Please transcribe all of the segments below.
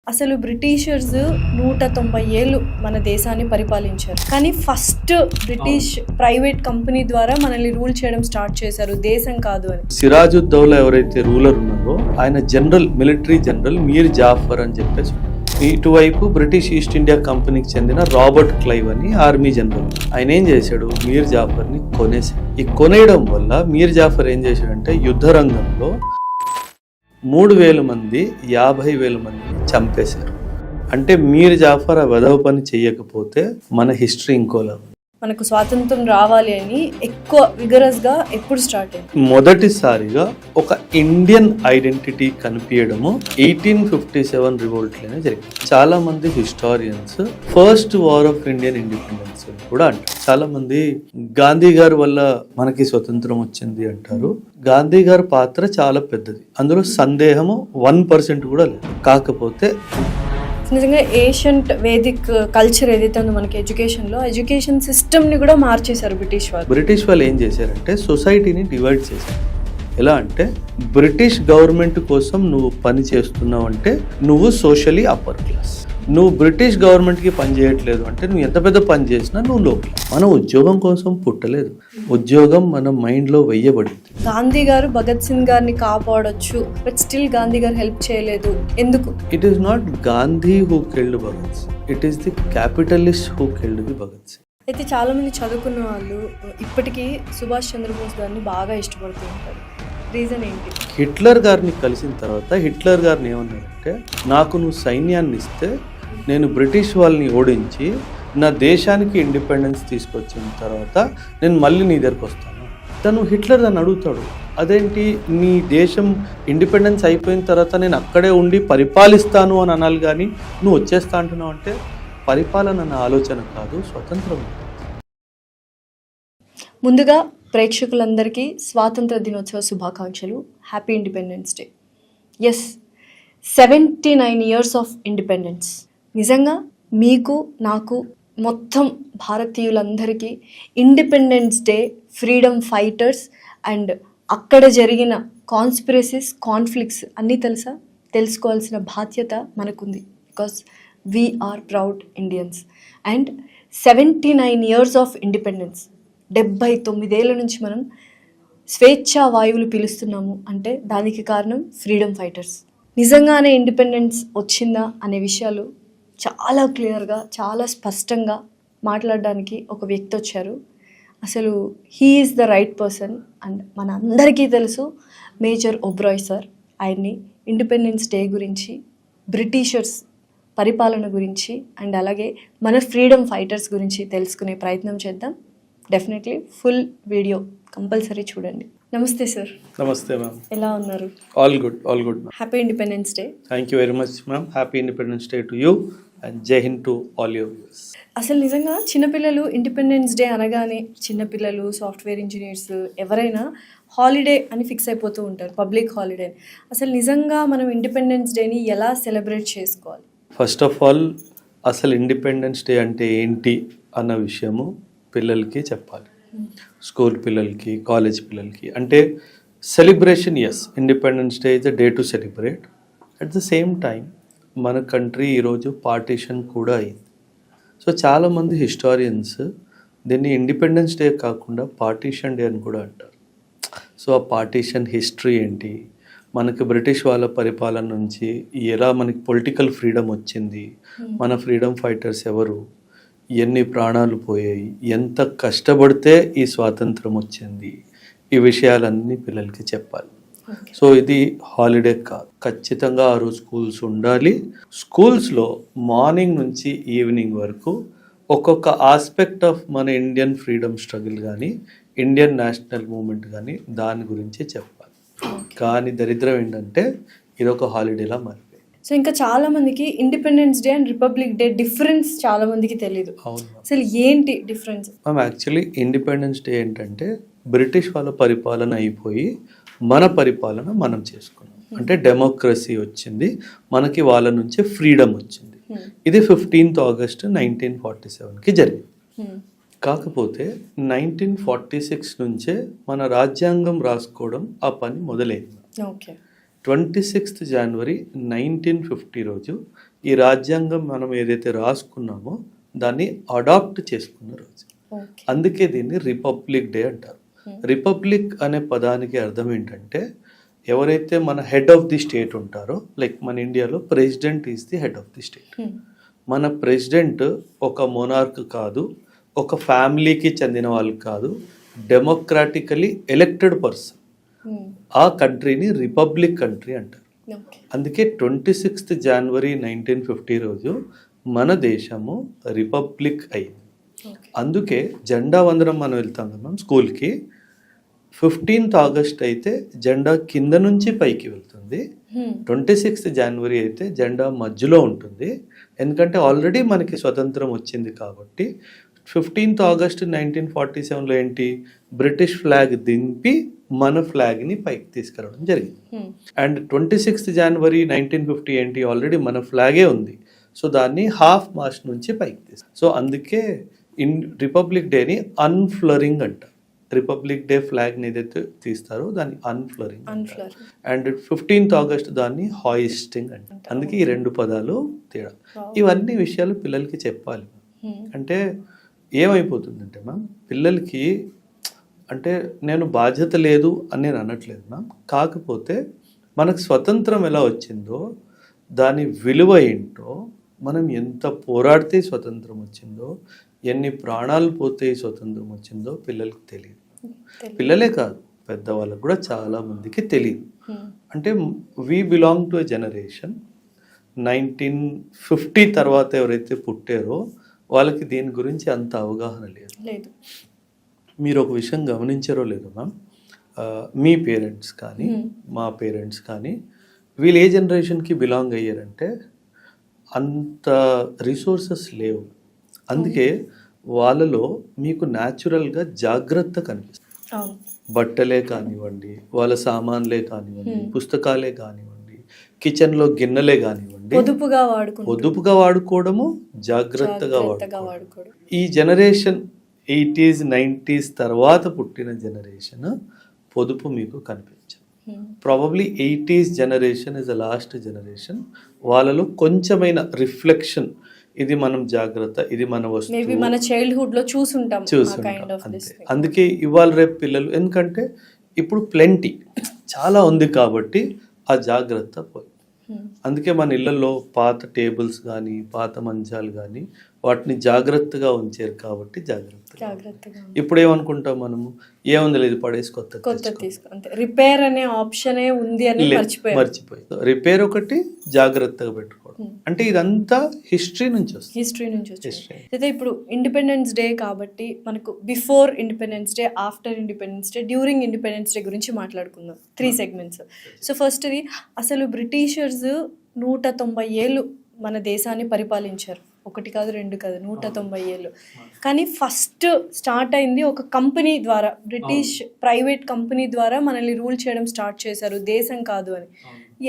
అసలు బ్రిటిషర్స్ 190 ఏళ్ళు మన దేశాన్ని పరిపాలించారు. కానీ ఫస్ట్ బ్రిటిష్ ప్రైవేట్ కంపెనీ ద్వారా మనల్ని రూల్ చేయడం స్టార్ట్ చేశారు, దేశం కాదు అని. సిరాజుద్దౌలా ఎవరైతే రూలర్ ఉన్నారో ఆయన జనరల్, మిలిటరీ జనరల్ మీర్ జాఫర్ అని చెప్పేసి. ఇటువైపు బ్రిటిష్ ఈస్ట్ ఇండియా కంపెనీకి చెందిన రాబర్ట్ క్లైవ్ అని ఆర్మీ జనరల్. ఆయన ఏం చేశాడు, మీర్ జాఫర్ ని కొనేశాడు. ఈ కొనేయడం వల్ల మీర్ జాఫర్ ఏం చేశాడంటే యుద్ధ రంగంలో 3,000 మంది 50,000 మందిని చంపేశారు. అంటే మీర్ జాఫర్ ఆ వెధవ పని చెయ్యకపోతే మన హిస్టరీ ఇంకోలా. మనకు స్వాతంత్రం రావాలి అని ఎక్కువ విగరస్ గా ఎప్పుడు స్టార్ట్ అయింది? మొదటిసారిగా ఒక ఇండియన్ ఐడెంటిటీ కనిపించడము 1857 రివోల్ట్ లోనే జరిగింది. చాలా మంది historians first war of Indian independence కూడా అంటారు. చాలా మంది గాంధీ గారి వల్ల మనకి స్వతంత్రం వచ్చింది అంటారు. గాంధీ గారి పాత్ర చాలా పెద్దది, అందులో సందేహము 1% కూడా లేదు. కాకపోతే నిజంగా ఏషియంట్ వేదిక్ కల్చర్ ఏదైతే ఉందో మనకి ఎడ్యుకేషన్ సిస్టమ్ని కూడా మార్చేశారు బ్రిటిష్ వాళ్ళు ఏం చేశారంటే సొసైటీని డివైడ్ చేశారు. ఎలా అంటే బ్రిటిష్ గవర్నమెంట్ కోసం నువ్వు పని చేస్తున్నావు అంటే నువ్వు సోషలీ అప్పర్ క్లాస్, నువ్వు బ్రిటిష్ గవర్నమెంట్కి పని చేయట్లేదు అంటే నువ్వు ఎంత పెద్ద పని చేసినా నువ్వు లో క్లాస్. మనం ఉద్యోగం కోసం పుట్టలేదు, ఉద్యోగం మన మైండ్లో వెయ్యబడింది. గాంధీ గారు భగత్ సింగ్ గారిని కాపాడొచ్చు, బట్ స్టిల్ గాంధీ గారు హెల్ప్ చేయలేదు, ఎందుకు? It is not Gandhi who killed Bhagat Singh, it is the capitalist who killed the Bhagat Singh. అయితే చాలా మంది చదువుకున్న వాళ్ళు ఇప్పటికీ సుభాష్ చంద్రబోస్ గారిని బాగా ఇష్టపడుతూ ఉంటారు. రీజన్ ఏంటి? హిట్లర్ గారిని కలిసిన తర్వాత హిట్లర్ గారిని ఏమన్నారంటే, నాకు నువ్వు సైన్యాన్ని ఇస్తే నేను బ్రిటిష్ వాళ్ళని ఓడించి నా దేశానికి ఇండిపెండెన్స్ తీసుకొచ్చిన తర్వాత నేను మళ్ళీ నీ దగ్గరకు వస్తాను. తను హిట్లర్ దాన్ని అడుగుతాడు, అదేంటి నీ దేశం ఇండిపెండెన్స్ అయిపోయిన తర్వాత నేను అక్కడే ఉండి పరిపాలిస్తాను అని అనాలి, కానీ నువ్వు వచ్చేస్తా అంటున్నావు అంటే పరిపాలన అన్న ఆలోచన కాదు, స్వతంత్రం. ముందుగా ప్రేక్షకులందరికీ స్వాతంత్ర దినోత్సవ శుభాకాంక్షలు. Happy independence day. Yes, 79 years of independence. నిజంగా మీకు, నాకు, మొత్తం భారతీయులందరికీ independence day, freedom fighters and అక్కడ జరిగిన కాన్స్పిరసీస్, కాన్ఫ్లిక్ట్స్ అన్నీ తెలుసా? తెలుసుకోవాల్సిన బాధ్యత మనకుంది. Because we are proud Indians. And 79 years of independence, 79 ఏళ్ళ నుంచి మనం స్వేచ్ఛా వాయువులు పీలుస్తున్నాము అంటే దానికి కారణం ఫ్రీడమ్ ఫైటర్స్. నిజంగానే ఇండిపెండెన్స్ వచ్చిందా అనే విషయాలు చాలా క్లియర్గా, చాలా స్పష్టంగా మాట్లాడడానికి ఒక వ్యక్తి వచ్చారు. అసలు he is the right person. And మన అందరికీ తెలుసు మేజర్ ఒబ్రాయ్ సార్. ఆయన్ని ఇండిపెండెన్స్ డే గురించి, బ్రిటిషర్స్ పరిపాలన గురించి అండ్ అలాగే మన ఫ్రీడమ్ ఫైటర్స్ గురించి తెలుసుకునే ప్రయత్నం చేద్దాం. డెఫినెట్లీ ఫుల్ వీడియో కంపల్సరీ చూడండి. నమస్తే సార్. నమస్తే మ్యామ్, ఎలా ఉన్నారు? All good, all good. Happy independence day. Thank you very much ma'am. Happy independence day to you and Jai Hind to all your viewers. అసలు నిజంగా చిన్నపిల్లలు ఇండిపెండెన్స్ డే అనగానే, చిన్నపిల్లలు, సాఫ్ట్వేర్ ఇంజనీర్స్ ఎవరైనా హాలిడే అని ఫిక్స్ అయిపోతూ ఉంటారు, పబ్లిక్ హాలిడే. అసలు నిజంగా మనం ఇండిపెండెన్స్ డేని ఎలా సెలబ్రేట్ చేసుకోవాలి? ఫస్ట్ ఆఫ్ ఆల్ అసలు ఇండిపెండెన్స్ డే అంటే ఏంటి అన్న విషయము పిల్లలకి చెప్పాలి. స్కూల్ పిల్లలకి, కాలేజ్ పిల్లలకి. అంటే celebration, yes, independence day is a day to celebrate. At the same time మన కంట్రీ ఈరోజు పార్టీషన్ కూడా అయింది. సో చాలామంది హిస్టారియన్స్ దీన్ని ఇండిపెండెన్స్ డే కాకుండా పార్టీషన్ డే అని కూడా అంటారు. సో ఆ పార్టీషన్ హిస్టరీ ఏంటి, మనకి బ్రిటిష్ వాళ్ళ పరిపాలన నుంచి ఎలా మనకి పొలిటికల్ ఫ్రీడమ్ వచ్చింది, మన ఫ్రీడమ్ ఫైటర్స్ ఎవరు, ఎన్ని ప్రాణాలు పోయాయి, ఎంత కష్టపడితే ఈ స్వాతంత్రం వచ్చింది, ఈ విషయాలన్నీ పిల్లలకి చెప్పాలి. సో ఇది హాలిడే కాదు, ఖచ్చితంగా ఆ రోజు స్కూల్స్ ఉండాలి. స్కూల్స్లో మార్నింగ్ నుంచి ఈవినింగ్ వరకు ఒక్కొక్క ఆస్పెక్ట్ ఆఫ్ మన ఇండియన్ ఫ్రీడమ్ స్ట్రగుల్ కానీ, ఇండియన్ నేషనల్ మూమెంట్ కానీ దాని గురించి చెప్పాలి. కానీ దరిద్రం ఏంటంటే ఇది ఒక హాలిడేలా మారిపోయింది. సో ఇంకా చాలా మందికి independence day and republic day difference చాలా మందికి తెలియదు. అసలు ఏంటి difference? Ma'am, actually independence day ఏంటంటే బ్రిటిష్ వాళ్ళ పరిపాలన అయిపోయి మన పరిపాలన మనం చేసుకున్నాం. అంటే డెమోక్రసీ వచ్చింది, మనకి వాళ్ళ నుంచే ఫ్రీడమ్ వచ్చింది. ఇది 15th August 1947కి జరిగింది. కాకపోతే 1946 నుంచే మన రాజ్యాంగం రాసుకోవడం ఆ పని మొదలైంది. 26th January 1950 రోజు ఈ రాజ్యాంగం మనం ఏదైతే రాసుకున్నామో దాన్ని అడాప్ట్ చేసుకున్న రోజు. ఓకే. అందుకే దీన్ని రిపబ్లిక్ డే అంటారు. రిపబ్లిక్ అనే పదానికి అర్థం ఏంటంటే ఎవరైతే మన హెడ్ ఆఫ్ ది స్టేట్ ఉంటారో, లైక్ మన ఇండియాలో president is the head of the state. మన ప్రెసిడెంట్ ఒక మొనార్క్ కాదు, ఒక ఫ్యామిలీకి చెందిన వాళ్ళు కాదు, డెమోక్రాటికలీ ఎలక్టెడ్ పర్సన్. ఆ కంట్రీని రిపబ్లిక్ కంట్రీ అంటారు. ఓకే. అందుకే 26 జనవరి 1950 రోజు మన దేశము రిపబ్లిక్ అయింది. ఓకే. అందుకే జెండా వందనం మనం వెళ్తాం కదా స్కూల్కి. 15th ఆగస్ట్ అయితే జెండా కింద నుంచి పైకి వెళ్తుంది. 26 జనవరి అయితే జెండా మధ్యలో ఉంటుంది. ఎందుకంటే ఆల్రెడీ మనకి స్వతంత్రం వచ్చింది కాబట్టి. 15th ఆగస్ట్ 1947లో ఏంటి, బ్రిటిష్ ఫ్లాగ్ దింపి మన ఫ్లాగ్ని పైకి తీసుకురావడం జరిగింది. అండ్ 26 జనవరి 1950 ఏంటి, ఆల్రెడీ మన ఫ్లాగే ఉంది. సో దాన్ని హాఫ్ మాస్ట్ నుంచి పైకి తీసుకు. సో అందుకే రిపబ్లిక్ డేని అన్ఫ్లరింగ్ అంటారు. రిపబ్లిక్ డే ఫ్లాగ్ని ఏదైతే తీస్తారో దాన్ని అన్ఫ్లరింగ్ అంటారు. అండ్ 15th ఆగస్ట్ దాన్ని హాయిస్టింగ్ అంటారు. అందుకే ఈ రెండు పదాలు తేడా. ఇవన్నీ విషయాలు పిల్లలకి చెప్పాలి. అంటే ఏమైపోతుందంటే మ్యామ్, పిల్లలకి అంటే నేను బాధ్యత లేదు అని నేను అనట్లేదు మ్యామ్. కాకపోతే మనకు స్వతంత్రం ఎలా వచ్చిందో దాని విలువ ఏంటో, మనం ఎంత పోరాడితే స్వతంత్రం వచ్చిందో, ఎన్ని ప్రాణాలు పోతే స్వతంత్రం వచ్చిందో పిల్లలకి తెలియదు. పిల్లలే కాదు, పెద్దవాళ్ళకు కూడా చాలా మందికి తెలియదు. అంటే we belong to a generation 1950 తర్వాత ఎవరైతే పుట్టారో వాళ్ళకి దీని గురించి అంత అవగాహన లేదు. మీరు ఒక విషయం గమనించారో లేదో మ్యామ్, మీ పేరెంట్స్ కానీ మా పేరెంట్స్ కానీ వీళ్ళు ఏ జనరేషన్కి బిలాంగ్ అయ్యారంటే అంత రిసోర్సెస్ లేవు. అందుకే వాళ్ళలో మీకు న్యాచురల్గా జాగ్రత్త కనిపిస్తుంది. బట్టలే కానివ్వండి, వాళ్ళ సామాన్లే కానివ్వండి, పుస్తకాలే కానివ్వండి, కిచెన్లో గిన్నెలే కానివ్వండి, పొదుపుగా వాడుకోవడము, జాగ్రత్తగా వాడుకోవడం. ఈ జనరేషన్ 80s 90s తర్వాత పుట్టిన జనరేషన్ పొదుపు మీకు కనిపించదు. Probably 80s generation is the last generation. వాళ్ళలో కొంచెమైన రిఫ్లెక్షన్, ఇది మనం జాగ్రత్త, ఇది మన వస్తువు, మన చైల్డ్హుడ్ లో చూసుంటాం. అందుకే ఇవాళ రేపు పిల్లలు, ఎందుకంటే ఇప్పుడు ప్లెంటీ చాలా ఉంది కాబట్టి ఆ జాగ్రత్త పోయి. అందుకే మన ఇళ్లలో పాత టేబుల్స్ కానీ పాత మంచాలు కానీ వాటిని జాగ్రత్తగా ఉంచారు కాబట్టి జాగ్రత్తగా. ఇప్పుడు ఏమనుకుంటాం మనము, ఏముంది లేదు పడేసి కొత్త రిపేర్ అనే ఆప్షన్ ఉంది అని మర్చిపోయి రిపేర్ ఒకటి, జాగ్రత్తగా పెట్టుకోవడం. అంటే ఇదంతా హిస్టరీ నుంచి వస్తుంది. అయితే ఇప్పుడు ఇండిపెండెన్స్ డే కాబట్టి మనకు before independence day, after independence day, during independence day గురించి మాట్లాడుకుందాం. 3 సెగ్మెంట్స్. సో ఫస్ట్ది, అసలు బ్రిటిషర్స్ 190 ఏళ్ళు మన దేశాన్ని పరిపాలించారు. 1 కాదు 2 కాదు, 190 ఏళ్ళు. కానీ ఫస్ట్ స్టార్ట్ అయింది ఒక కంపెనీ ద్వారా, బ్రిటిష్ ప్రైవేట్ కంపెనీ ద్వారా మనల్ని రూల్ చేయడం స్టార్ట్ చేశారు, దేశం కాదు అని.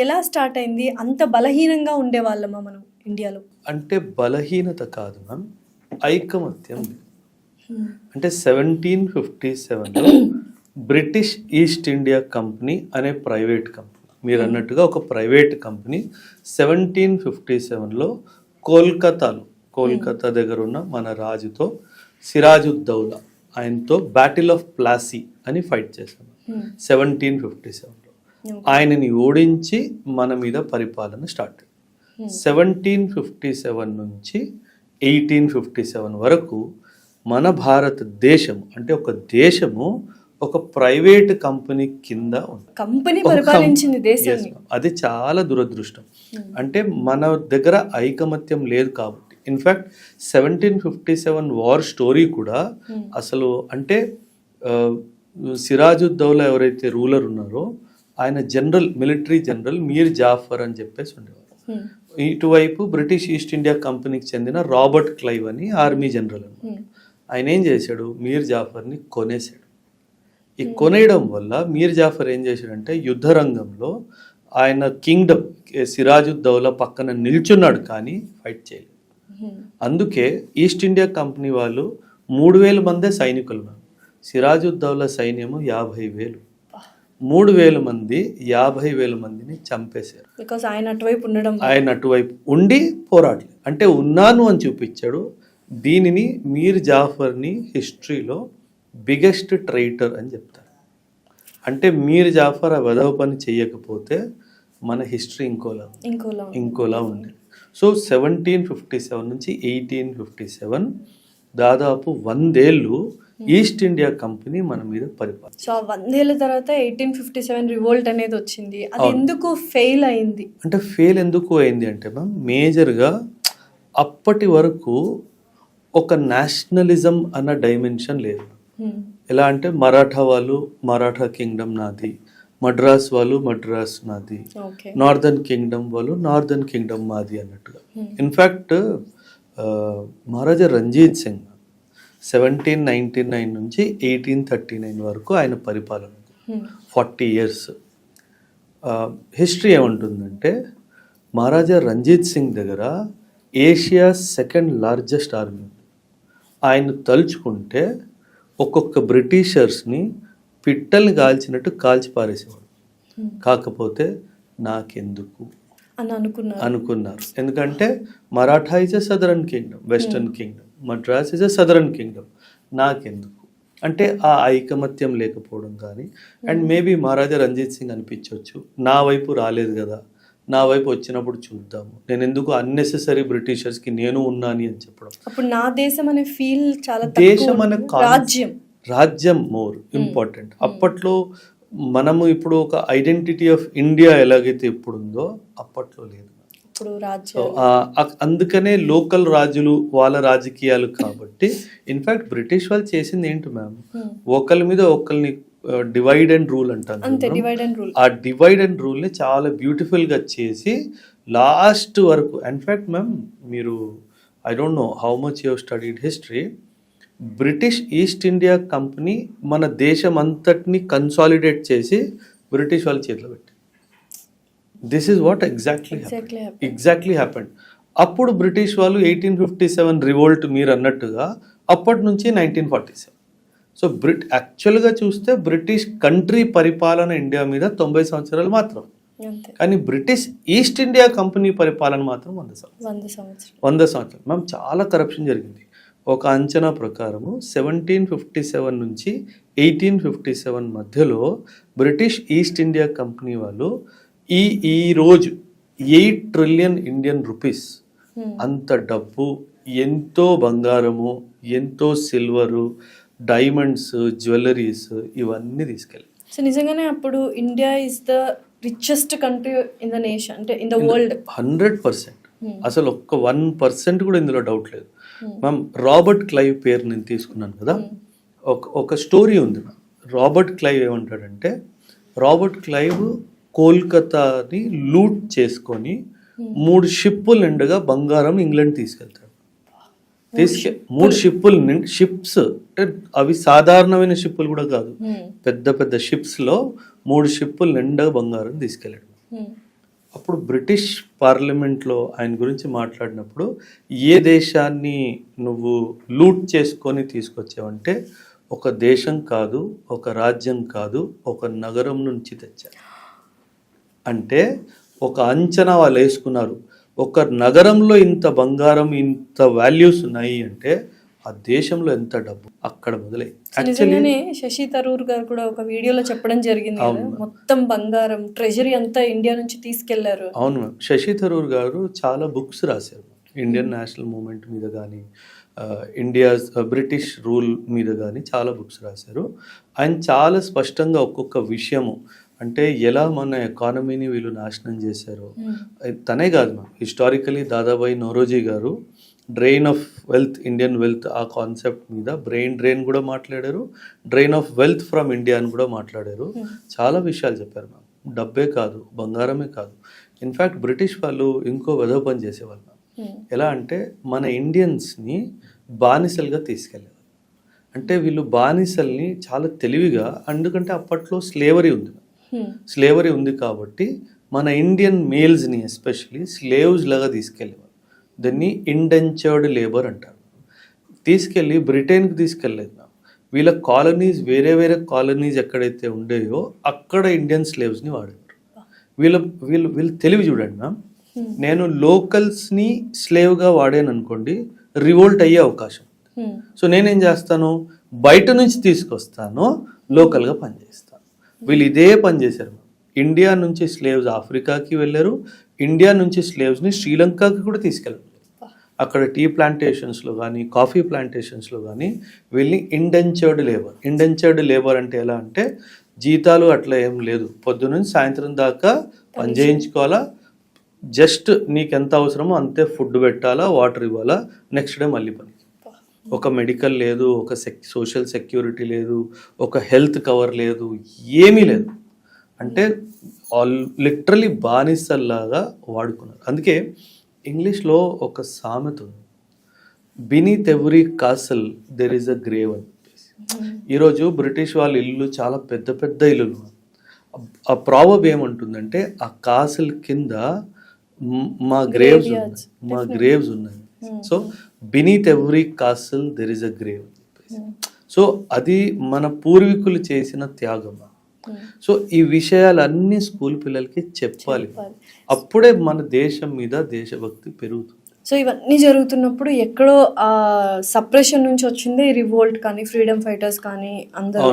ఎలా స్టార్ట్ అయింది? అంత బలహీనంగా ఉండేవాళ్ళమా మనం ఇండియాలో? అంటే బలహీనత కాదు మ్యామ్, ఐకమత్యం. అంటే 1757లో బ్రిటిష్ ఈస్ట్ ఇండియా కంపెనీ అనే ప్రైవేట్ కంపెనీ, మీరు అన్నట్టుగా ఒక ప్రైవేట్ కంపెనీ 1757లో కోల్కతా దగ్గర ఉన్న మన రాజుతో, సిరాజుద్దౌలా, ఆయనతో బ్యాటిల్ ఆఫ్ ప్లాసీ అని ఫైట్ చేశాము 1757లో. ఆయనని ఓడించి మన మీద పరిపాలన స్టార్ట్. 1757 నుంచి 1857 వరకు మన భారతదేశం అంటే ఒక దేశము ఒక ప్రైవేట్ కంపెనీ కింద ఉంది. కంపెనీ పరిపాలించింది దేశాన్ని. అది చాలా దురదృష్టం. అంటే మన దగ్గర ఐకమత్యం లేదు కాబట్టి. ఇన్ఫ్యాక్ట్ 1757 వార్ స్టోరీ కూడా అసలు అంటే సిరాజుద్దౌలా ఎవరైతే రూలర్ ఉన్నారో ఆయన మిలిటరీ జనరల్ మీర్ జాఫర్ అని చెప్పేసి ఉండేవారు. ఇటువైపు బ్రిటిష్ ఈస్ట్ ఇండియా కంపెనీకి చెందిన రాబర్ట్ క్లైవ్ అని ఆర్మీ జనరల్ అనమాట. ఆయన ఏం చేశాడు, మీర్ జాఫర్ని కొనేశాడు. ఈ కొనేయడం వల్ల మీర్ జాఫర్ ఏం చేశాడంటే యుద్ధ రంగంలో ఆయన కింగ్డమ్ సిరాజుద్దౌలా పక్కన నిల్చున్నాడు కానీ ఫైట్ చేయలేదు. అందుకే ఈస్ట్ ఇండియా కంపెనీ వాళ్ళు 3000 మందే సైనికులు. సిరాజుద్దౌలా సైన్యము 50,000. 3,000 మంది 50,000 మందిని చంపేశారు. బికాస్ ఆయన అటువైపు ఉండడం ఆయన అటువైపు ఉండి పోరాడలేదు, అంటే ఉన్నాను అని చూపించాడు. దీనిని మీర్ జాఫర్ని హిస్టరీలో బిగ్గెస్ట్ ట్రైటర్ అని చెప్తారు. అంటే మీర్ జాఫర్ ఆ వెధవ పని చెయ్యకపోతే మన హిస్టరీ ఇంకోలా ఉంది. సో 1757 నుంచి 1857 దాదాపు 100 ఏళ్ళు ఈస్ట్ ఇండియా కంపెనీ మన మీద పరిపాలన. సో 100 ఏళ్ళ తర్వాత 1857 రివోల్ట్ అనేది వచ్చింది. అది ఎందుకు ఫెయిల్ అయింది? అంటే ఫెయిల్ ఎందుకు అయింది అంటే మ్యామ్, మేజర్గా అప్పటి వరకు ఒక నేషనలిజం అన్న డైమెన్షన్ లేదు. ఎలా అంటే మరాఠా వాళ్ళు మరాఠా కింగ్డమ్ నాది, మద్రాస్ వాళ్ళు మద్రాస్ నాది, నార్దర్న్ కింగ్డమ్ వాళ్ళు నార్దర్న్ కింగ్డమ్ మాది అన్నట్టుగా. ఇన్ఫ్యాక్ట్ మహారాజా రంజిత్ సింగ్ 1799 నుంచి 1839 వరకు ఆయన పరిపాలన 40 ఇయర్స్. హిస్టరీ ఏమంటుందంటే మహారాజా రంజిత్ సింగ్ దగ్గర ఏషియా సెకండ్ లార్జెస్ట్ ఆర్మీ ఉంది. ఆయన తలుచుకుంటే ఒక్కొక్క బ్రిటిషర్స్ని పిట్టల్ని కాల్చినట్టు కాల్చి పారేసేవాడు. కాకపోతే నాకెందుకు అని అనుకున్నారు. ఎందుకంటే Maratha is a southern Kingdom, western Kingdom, Madras is a southern Kingdom, నాకెందుకు అంటే ఆ ఐకమత్యం లేకపోవడం కానీ. అండ్ మేబీ మహారాజా రంజిత్ సింగ్ అనిపించవచ్చు, నా వైపు రాలేదు కదా, నా వైపు వచ్చినప్పుడు చూద్దాము, నేను ఎందుకు అన్నెసెసరీ బ్రిటిషర్స్కి నేను ఉన్నాను అని చెప్పడం. అప్పుడు నా దేశం అనే ఫీల్ చాలా దేశం అనే రాజ్యం మోర్ ఇంపార్టెంట్. అప్పట్లో మనము ఇప్పుడు ఒక ఐడెంటిటీ ఆఫ్ ఇండియా ఎలాగైతే ఇప్పుడు ఉందో అప్పట్లో లేదు. అందుకనే లోకల్ రాజులు వాళ్ళ రాజకీయాలు కాబట్టి. ఇన్ఫాక్ట్ బ్రిటిష్ వాళ్ళు చేసింది ఏంటి మ్యామ్, ఒకళ్ళ మీద ఒకళ్ళని డివైడ్ అండ్ రూల్ అంటారు. ఆ డివైడ్ అండ్ రూల్ ని చాలా బ్యూటిఫుల్ గా చేసి లాస్ట్ వరకు. ఇన్ఫాక్ట్ మ్యామ్, మీరు I don't know how much you studied history, British east India company మన దేశం అంతటిని కన్సాలిడేట్ చేసి బ్రిటిష్ వాళ్ళ చేతిలో పెట్టి. This is what exactly happened. అప్పుడు బ్రిటిష్ వాళ్ళు 1857 రివోల్ట్ మీరు అన్నట్టుగా అప్పటి నుంచి 1947. సో యాక్చువల్గా చూస్తే బ్రిటిష్ కంట్రీ పరిపాలన ఇండియా మీద 90 సంవత్సరాలు మాత్రం, కానీ బ్రిటిష్ ఈస్ట్ ఇండియా కంపెనీ పరిపాలన మాత్రం 100 సంవత్సరాలు. మ్యామ్ చాలా కరప్షన్ జరిగింది. ఒక అంచనా ప్రకారము 1757 నుంచి 1857 మధ్యలో బ్రిటిష్ ఈస్ట్ ఇండియా కంపెనీ వాళ్ళు ఈ రోజు 8 ట్రిలియన్ ఇండియన్ రూపీస్ అంత డబ్బు, ఎంతో బంగారము, ఎంతో సిల్వరు, డైమండ్స్, జ్యువెలరీస్ ఇవన్నీ తీసుకెళ్ళి. సో నిజంగానే అప్పుడు India is the richest country in the nation, అంటే ఇన్ ద వరల్డ్ 100%. అసలు ఒక్క 1% కూడా ఇందులో డౌట్ లేదు. మ్యామ్, రాబర్ట్ క్లైవ్ పేరు నేను తీసుకున్నాను కదా, ఒక స్టోరీ ఉంది మ్యామ్. రాబర్ట్ క్లైవ్ ఏమంటాడంటే, రాబర్ట్ క్లైవ్ కోల్కతాని లూట్ చేసుకొని 3 షిప్పులు నిండుగా బంగారం ఇంగ్లాండ్ తీసుకెళ్తాడు. 3 షిప్స్ అంటే అవి సాధారణమైన షిప్పులు కూడా కాదు, పెద్ద పెద్ద షిప్స్లో 3 షిప్పులు నిండుగా బంగారం తీసుకెళ్ళాడు. అప్పుడు బ్రిటిష్ పార్లమెంట్లో ఆయన గురించి మాట్లాడినప్పుడు, ఏ దేశాన్ని నువ్వు లూట్ చేసుకొని తీసుకొచ్చావంటే, ఒక దేశం కాదు, ఒక రాజ్యం కాదు, ఒక నగరం నుంచి తెచ్చారు. అంటే ఒక అంచనా వాళ్ళు వేసుకున్నారు, ఒక నగరంలో ఇంత బంగారం, ఇంత వాల్యూస్ ఉన్నాయి అంటే ఆ దేశంలో ఎంత డబ్బు అక్కడ మొదలై. యాక్చువల్లీ శశి థరూర్ గారు కూడా ఒక వీడియోలో చెప్పడం జరిగింది, మొత్తం బంగారం ట్రెజరీ అంతా ఇండియా నుంచి తీసుకెళ్లారు. అవును మ్యామ్, శశి థరూర్ గారు చాలా బుక్స్ రాశారు, ఇండియన్ నేషనల్ మూవ్మెంట్ మీద కానీ, ఇండియా బ్రిటిష్ రూల్ మీద కానీ చాలా బుక్స్ రాశారు. ఆయన చాలా స్పష్టంగా ఒక్కొక్క విషయము, అంటే ఎలా మన ఎకానమీని వీళ్ళు నాశనం చేశారు. తనే కాదు మ్యామ్, హిస్టారికలీ దాదాబాయి నౌరోజీ గారు drain of wealth, Indian wealth, ఆ కాన్సెప్ట్ మీద బ్రెయిన్ డ్రెయిన్ కూడా మాట్లాడారు, drain of wealth from India అని కూడా మాట్లాడారు. చాలా విషయాలు చెప్పారు మ్యామ్. డబ్బే కాదు, బంగారమే కాదు. ఇన్ఫ్యాక్ట్ బ్రిటిష్ వాళ్ళు ఇంకో వెధవ పని చేసేవాళ్ళు మ్యామ్. ఎలా అంటే మన ఇండియన్స్ని బానిసలుగా తీసుకెళ్ళేవారు. అంటే వీళ్ళు బానిసల్ని చాలా తెలివిగా, ఎందుకంటే అప్పట్లో స్లేవరీ ఉంది కాబట్టి మన ఇండియన్ మేల్స్ని ఎస్పెషలీ స్లేవ్స్ లాగా తీసుకెళ్ళేవారు. దాన్ని ఇండెంచర్డ్ లేబర్ అంటారు. తీసుకెళ్ళి బ్రిటన్కి తీసుకెళ్ళలేదు మ్యామ్, వీళ్ళ కాలనీస్ వేరే వేరే కాలనీస్ ఎక్కడైతే ఉండేవో అక్కడ ఇండియన్ స్లేవ్స్ని వాడేవారు. వీళ్ళ వీళ్ళు వీళ్ళు తెలివి చూడండి మ్యామ్. నేను లోకల్స్ని స్లేవ్గా వాడాను అనుకోండి, రివోల్ట్ అయ్యే అవకాశం. సో నేనేం చేస్తాను, బయట నుంచి తీసుకొస్తాను, లోకల్గా పనిచేస్తాను. వీళ్ళు ఇదే పని చేశారు. ఇండియా నుంచి స్లేవ్స్ ఆఫ్రికాకి వెళ్ళారు, ఇండియా నుంచి స్లేవ్స్ని శ్రీలంకకి కూడా తీసుకెళ్ళారు. అక్కడ టీ ప్లాంటేషన్స్లో కానీ కాఫీ ప్లాంటేషన్స్లో కానీ వీళ్ళని ఇండెంచర్డ్ లేబర్ అంటే ఎలా అంటే జీతాలు అట్లా ఏం లేదు, పొద్దునుంచి సాయంత్రం దాకా పని చేయించుకోవాలా, జస్ట్ నీకు ఎంత అవసరమో అంతే ఫుడ్ పెట్టాలా, వాటర్ ఇవ్వాలా, నెక్స్ట్ డే మళ్ళీ పని. ఒక మెడికల్ లేదు, ఒక సోషల్ సెక్యూరిటీ లేదు, ఒక హెల్త్ కవర్ లేదు, ఏమీ లేదు. అంటే లిటరలీ బానిసల్లాగా వాడుకున్నారు. అందుకే ఇంగ్లీష్లో ఒక సామెత ఉంది, beneath every castle there is a grave అని చెప్పేసి. ఈరోజు బ్రిటిష్ వాళ్ళ ఇల్లు చాలా పెద్ద పెద్ద ఇల్లులు. ఆ ప్రాబబ్ ఏమంటుందంటే ఆ కాసల్ కింద మా గ్రేవ్స్ ఉన్నాయి. So beneath every castle there is a grave అని చెప్పేసి. సో అది మన పూర్వీకులు చేసిన త్యాగం. సో ఈ విషయాలన్నీ స్కూల్ పిల్లలకి చెప్పాలి, అప్పుడే మన దేశం మీద దేశభక్తి పెరుగుతుంది. సో ఇవన్నీ జరుగుతున్నప్పుడు ఎక్కడో సప్రెషన్ నుంచి వచ్చింది రివోల్ట్ కానీ ఫ్రీడమ్ ఫైటర్స్ కానీ అందరూ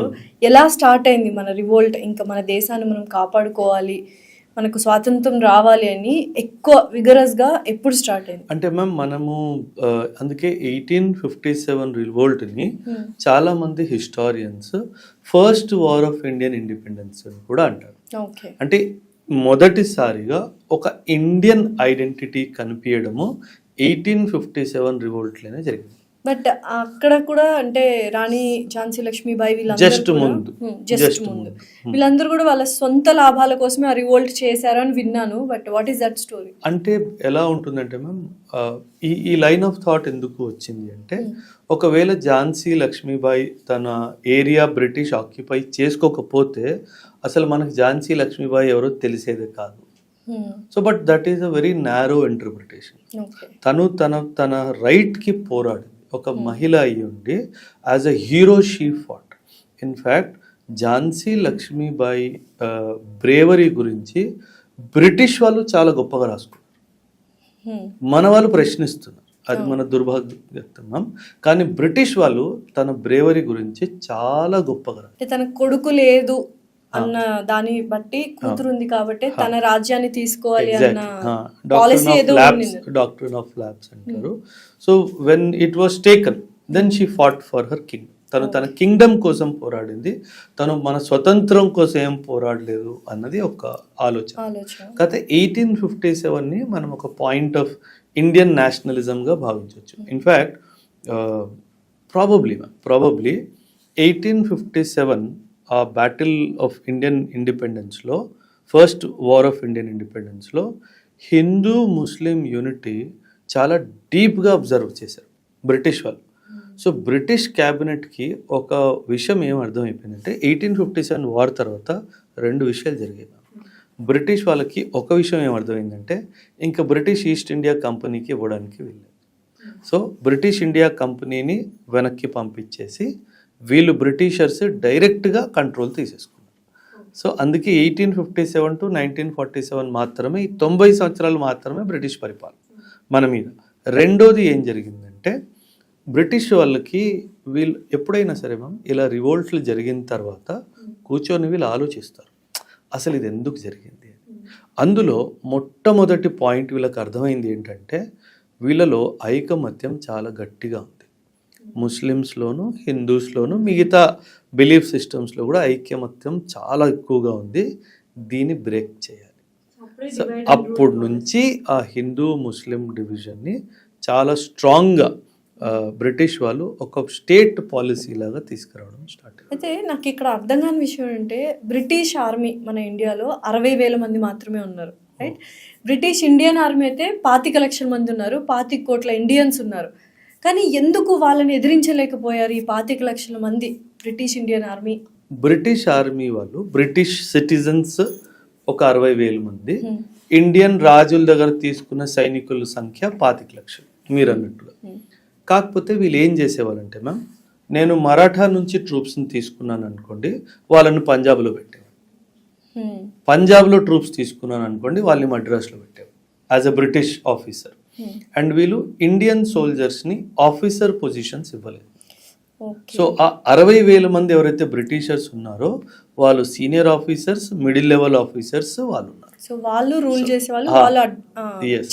ఎలా స్టార్ట్ అయింది మన రివోల్ట్, ఇంకా మన దేశాన్ని మనం కాపాడుకోవాలి, మనకు స్వాతంత్రం రావాలి అని ఎక్కువ విగరస్గా ఎప్పుడు స్టార్ట్ అయింది అంటే మ్యామ్ మనము అందుకే 1857 రివోల్ట్ని చాలా మంది historians first war of Indian independence అని కూడా అంటారు. అంటే మొదటిసారిగా ఒక ఇండియన్ ఐడెంటిటీ కనిపించడము 1857 రివోల్ట్లోనే జరిగింది. బట్ అక్కడ కూడా అంటే రాణి ఝాన్సీ లక్ష్మీబాయి జస్ట్ ముందు వీళ్ళందరూ కూడా వాళ్ళ సొంత లాభాల కోసమే ఆ రివోల్ట్ చేశారు అని విన్నాను. But what is that story? అంటే ఎలా ఉంటుందంటే మ్యామ్, ఈ లైన్ ఆఫ్ థాట్ ఎందుకు వచ్చింది అంటే, ఒకవేళ ఝాన్సీ లక్ష్మీబాయి తన ఏరియా బ్రిటిష్ ఆక్యుపై చేసుకోకపోతే అసలు మనకు ఝాన్సీ లక్ష్మీబాయి ఎవరో తెలిసేదే కాదు. So but that is a very narrow interpretation. తను తన రైట్కి పోరాడింది, ఒక మహిళ అయ్యి ఉండి as a hero she fought. In fact Jhansi Lakshmibai bravery గురించి బ్రిటిష్ వాళ్ళు చాలా గొప్పగా రాసుకున్నారు, మన వాళ్ళు ప్రశ్నిస్తున్నారు, అది మన దుర్భాగ్యం. కానీ బ్రిటిష్ వాళ్ళు తన బ్రేవరీ గురించి చాలా గొప్పగా రాశారు. తన కొడుకు లేదు అన్న దాన్ని బట్టి కూతురు ఉంది కాబట్టి తన రాజ్యాన్ని తీసుకోవాలి అన్న పాలసీ ఏదో ఉంది. డాక్ట్రిన్ ఆఫ్ ల్యాబ్స్ అంటారు. So when it was taken then she fought for her king. తన కింగ్డమ్ కోసం పోరాడింది, తను మన స్వతంత్రం కోసం ఏం పోరాడలేదు అన్నది ఒక ఆలోచన. కాకపోతే 1857ని మనం ఒక పాయింట్ ఆఫ్ ఇండియన్ నేషనలిజంగా భావించవచ్చు. ఇన్ఫ్యాక్ట్ ప్రాబబ్లీ 1857 ఆ బ్యాటిల్ ఆఫ్ ఇండియన్ ఇండిపెండెన్స్లో, ఫస్ట్ వార్ ఆఫ్ ఇండియన్ ఇండిపెండెన్స్లో హిందూ ముస్లిం యూనిటీ చాలా డీప్గా అబ్జర్వ్ చేశారు బ్రిటిష్ వాళ్ళు. సో బ్రిటిష్ క్యాబినెట్కి ఒక విషయం ఏం అర్థమైపోయిందంటే 1857 వార్ తర్వాత రెండు విషయాలు జరిగాయి. బ్రిటిష్ వాళ్ళకి ఒక విషయం ఏం అర్థమైందంటే ఇంకా బ్రిటిష్ ఈస్ట్ ఇండియా కంపెనీకి ఇవ్వడానికి వెళ్ళారు. సో బ్రిటిష్ ఇండియా కంపెనీని వెనక్కి పంపించేసి వీళ్ళు బ్రిటిషర్స్ డైరెక్ట్గా కంట్రోల్ తీసేసుకున్నారు. సో అందుకే 1857 to 1947 మాత్రమే, ఈ 90 సంవత్సరాలు మాత్రమే బ్రిటిష్ పరిపాలన మన మీద. రెండోది ఏం జరిగిందంటే, బ్రిటిష్ వాళ్ళకి వీళ్ళు ఎప్పుడైనా సరే మ్యామ్ ఇలా రివోల్ట్లు జరిగిన తర్వాత కూర్చొని వీళ్ళు ఆలోచిస్తారు అసలు ఇది ఎందుకు జరిగింది. అందులో మొట్టమొదటి పాయింట్ వీళ్ళకి అర్థమైంది ఏంటంటే, వీళ్ళలో ఐకమత్యం చాలా గట్టిగా ఉంది. ముస్లిమ్స్లోను, హిందూస్లోను, మిగతా బిలీఫ్ సిస్టమ్స్లో కూడా ఐకమత్యం చాలా ఎక్కువగా ఉంది. దీన్ని బ్రేక్ చేయాలి. సో అప్పటి నుంచి ఆ హిందూ ముస్లిం డివిజన్ని చాలా స్ట్రాంగ్గా బ్రిటిష్ వాళ్ళు ఒక స్టేట్ పాలసీ లాగా తీసుకురావడం స్టార్ట్. అయితే నాకు ఇక్కడ అర్థం కాని విషయం అంటే, బ్రిటిష్ ఆర్మీ మన ఇండియాలో 60,000 మంది మాత్రమే ఉన్నారు, రైట్? బ్రిటిష్ ఇండియన్ ఆర్మీ అయితే 25 లక్షల మంది ఉన్నారు, 25 కోట్ల ఇండియన్స్ ఉన్నారు. కానీ ఎందుకు వాళ్ళని ఎదిరించలేకపోయారు ఈ 25 లక్షల మంది British Indian army? British army వాళ్ళు, బ్రిటిష్ సిటిజన్స్ ఒక 60,000 మంది, ఇండియన్ రాజుల దగ్గర తీసుకున్న సైనికుల సంఖ్య 25 లక్షలు మీరు అన్నట్టుగా. కాకపోతే వీళ్ళు ఏం చేసేవాళ్ళంటే మ్యామ్, నేను మరాఠా నుంచి ట్రూప్స్ని తీసుకున్నాను అనుకోండి, వాళ్ళని పంజాబ్లో పెట్టాను. పంజాబ్లో ట్రూప్స్ తీసుకున్నాను అనుకోండి, వాళ్ళని మద్రాస్లో పెట్టారు as a British officer. And వీళ్ళు ఇండియన్ సోల్జర్స్ని ఆఫీసర్ పొజిషన్స్ ఇవ్వలేదు. సో ఆ 60,000 మంది ఎవరైతే బ్రిటిషర్స్ ఉన్నారో వాళ్ళు senior officers, middle level officers వాళ్ళు ఉన్నారు. సో వాళ్ళు రూల్ చేసేవాళ్ళు, వాళ్ళు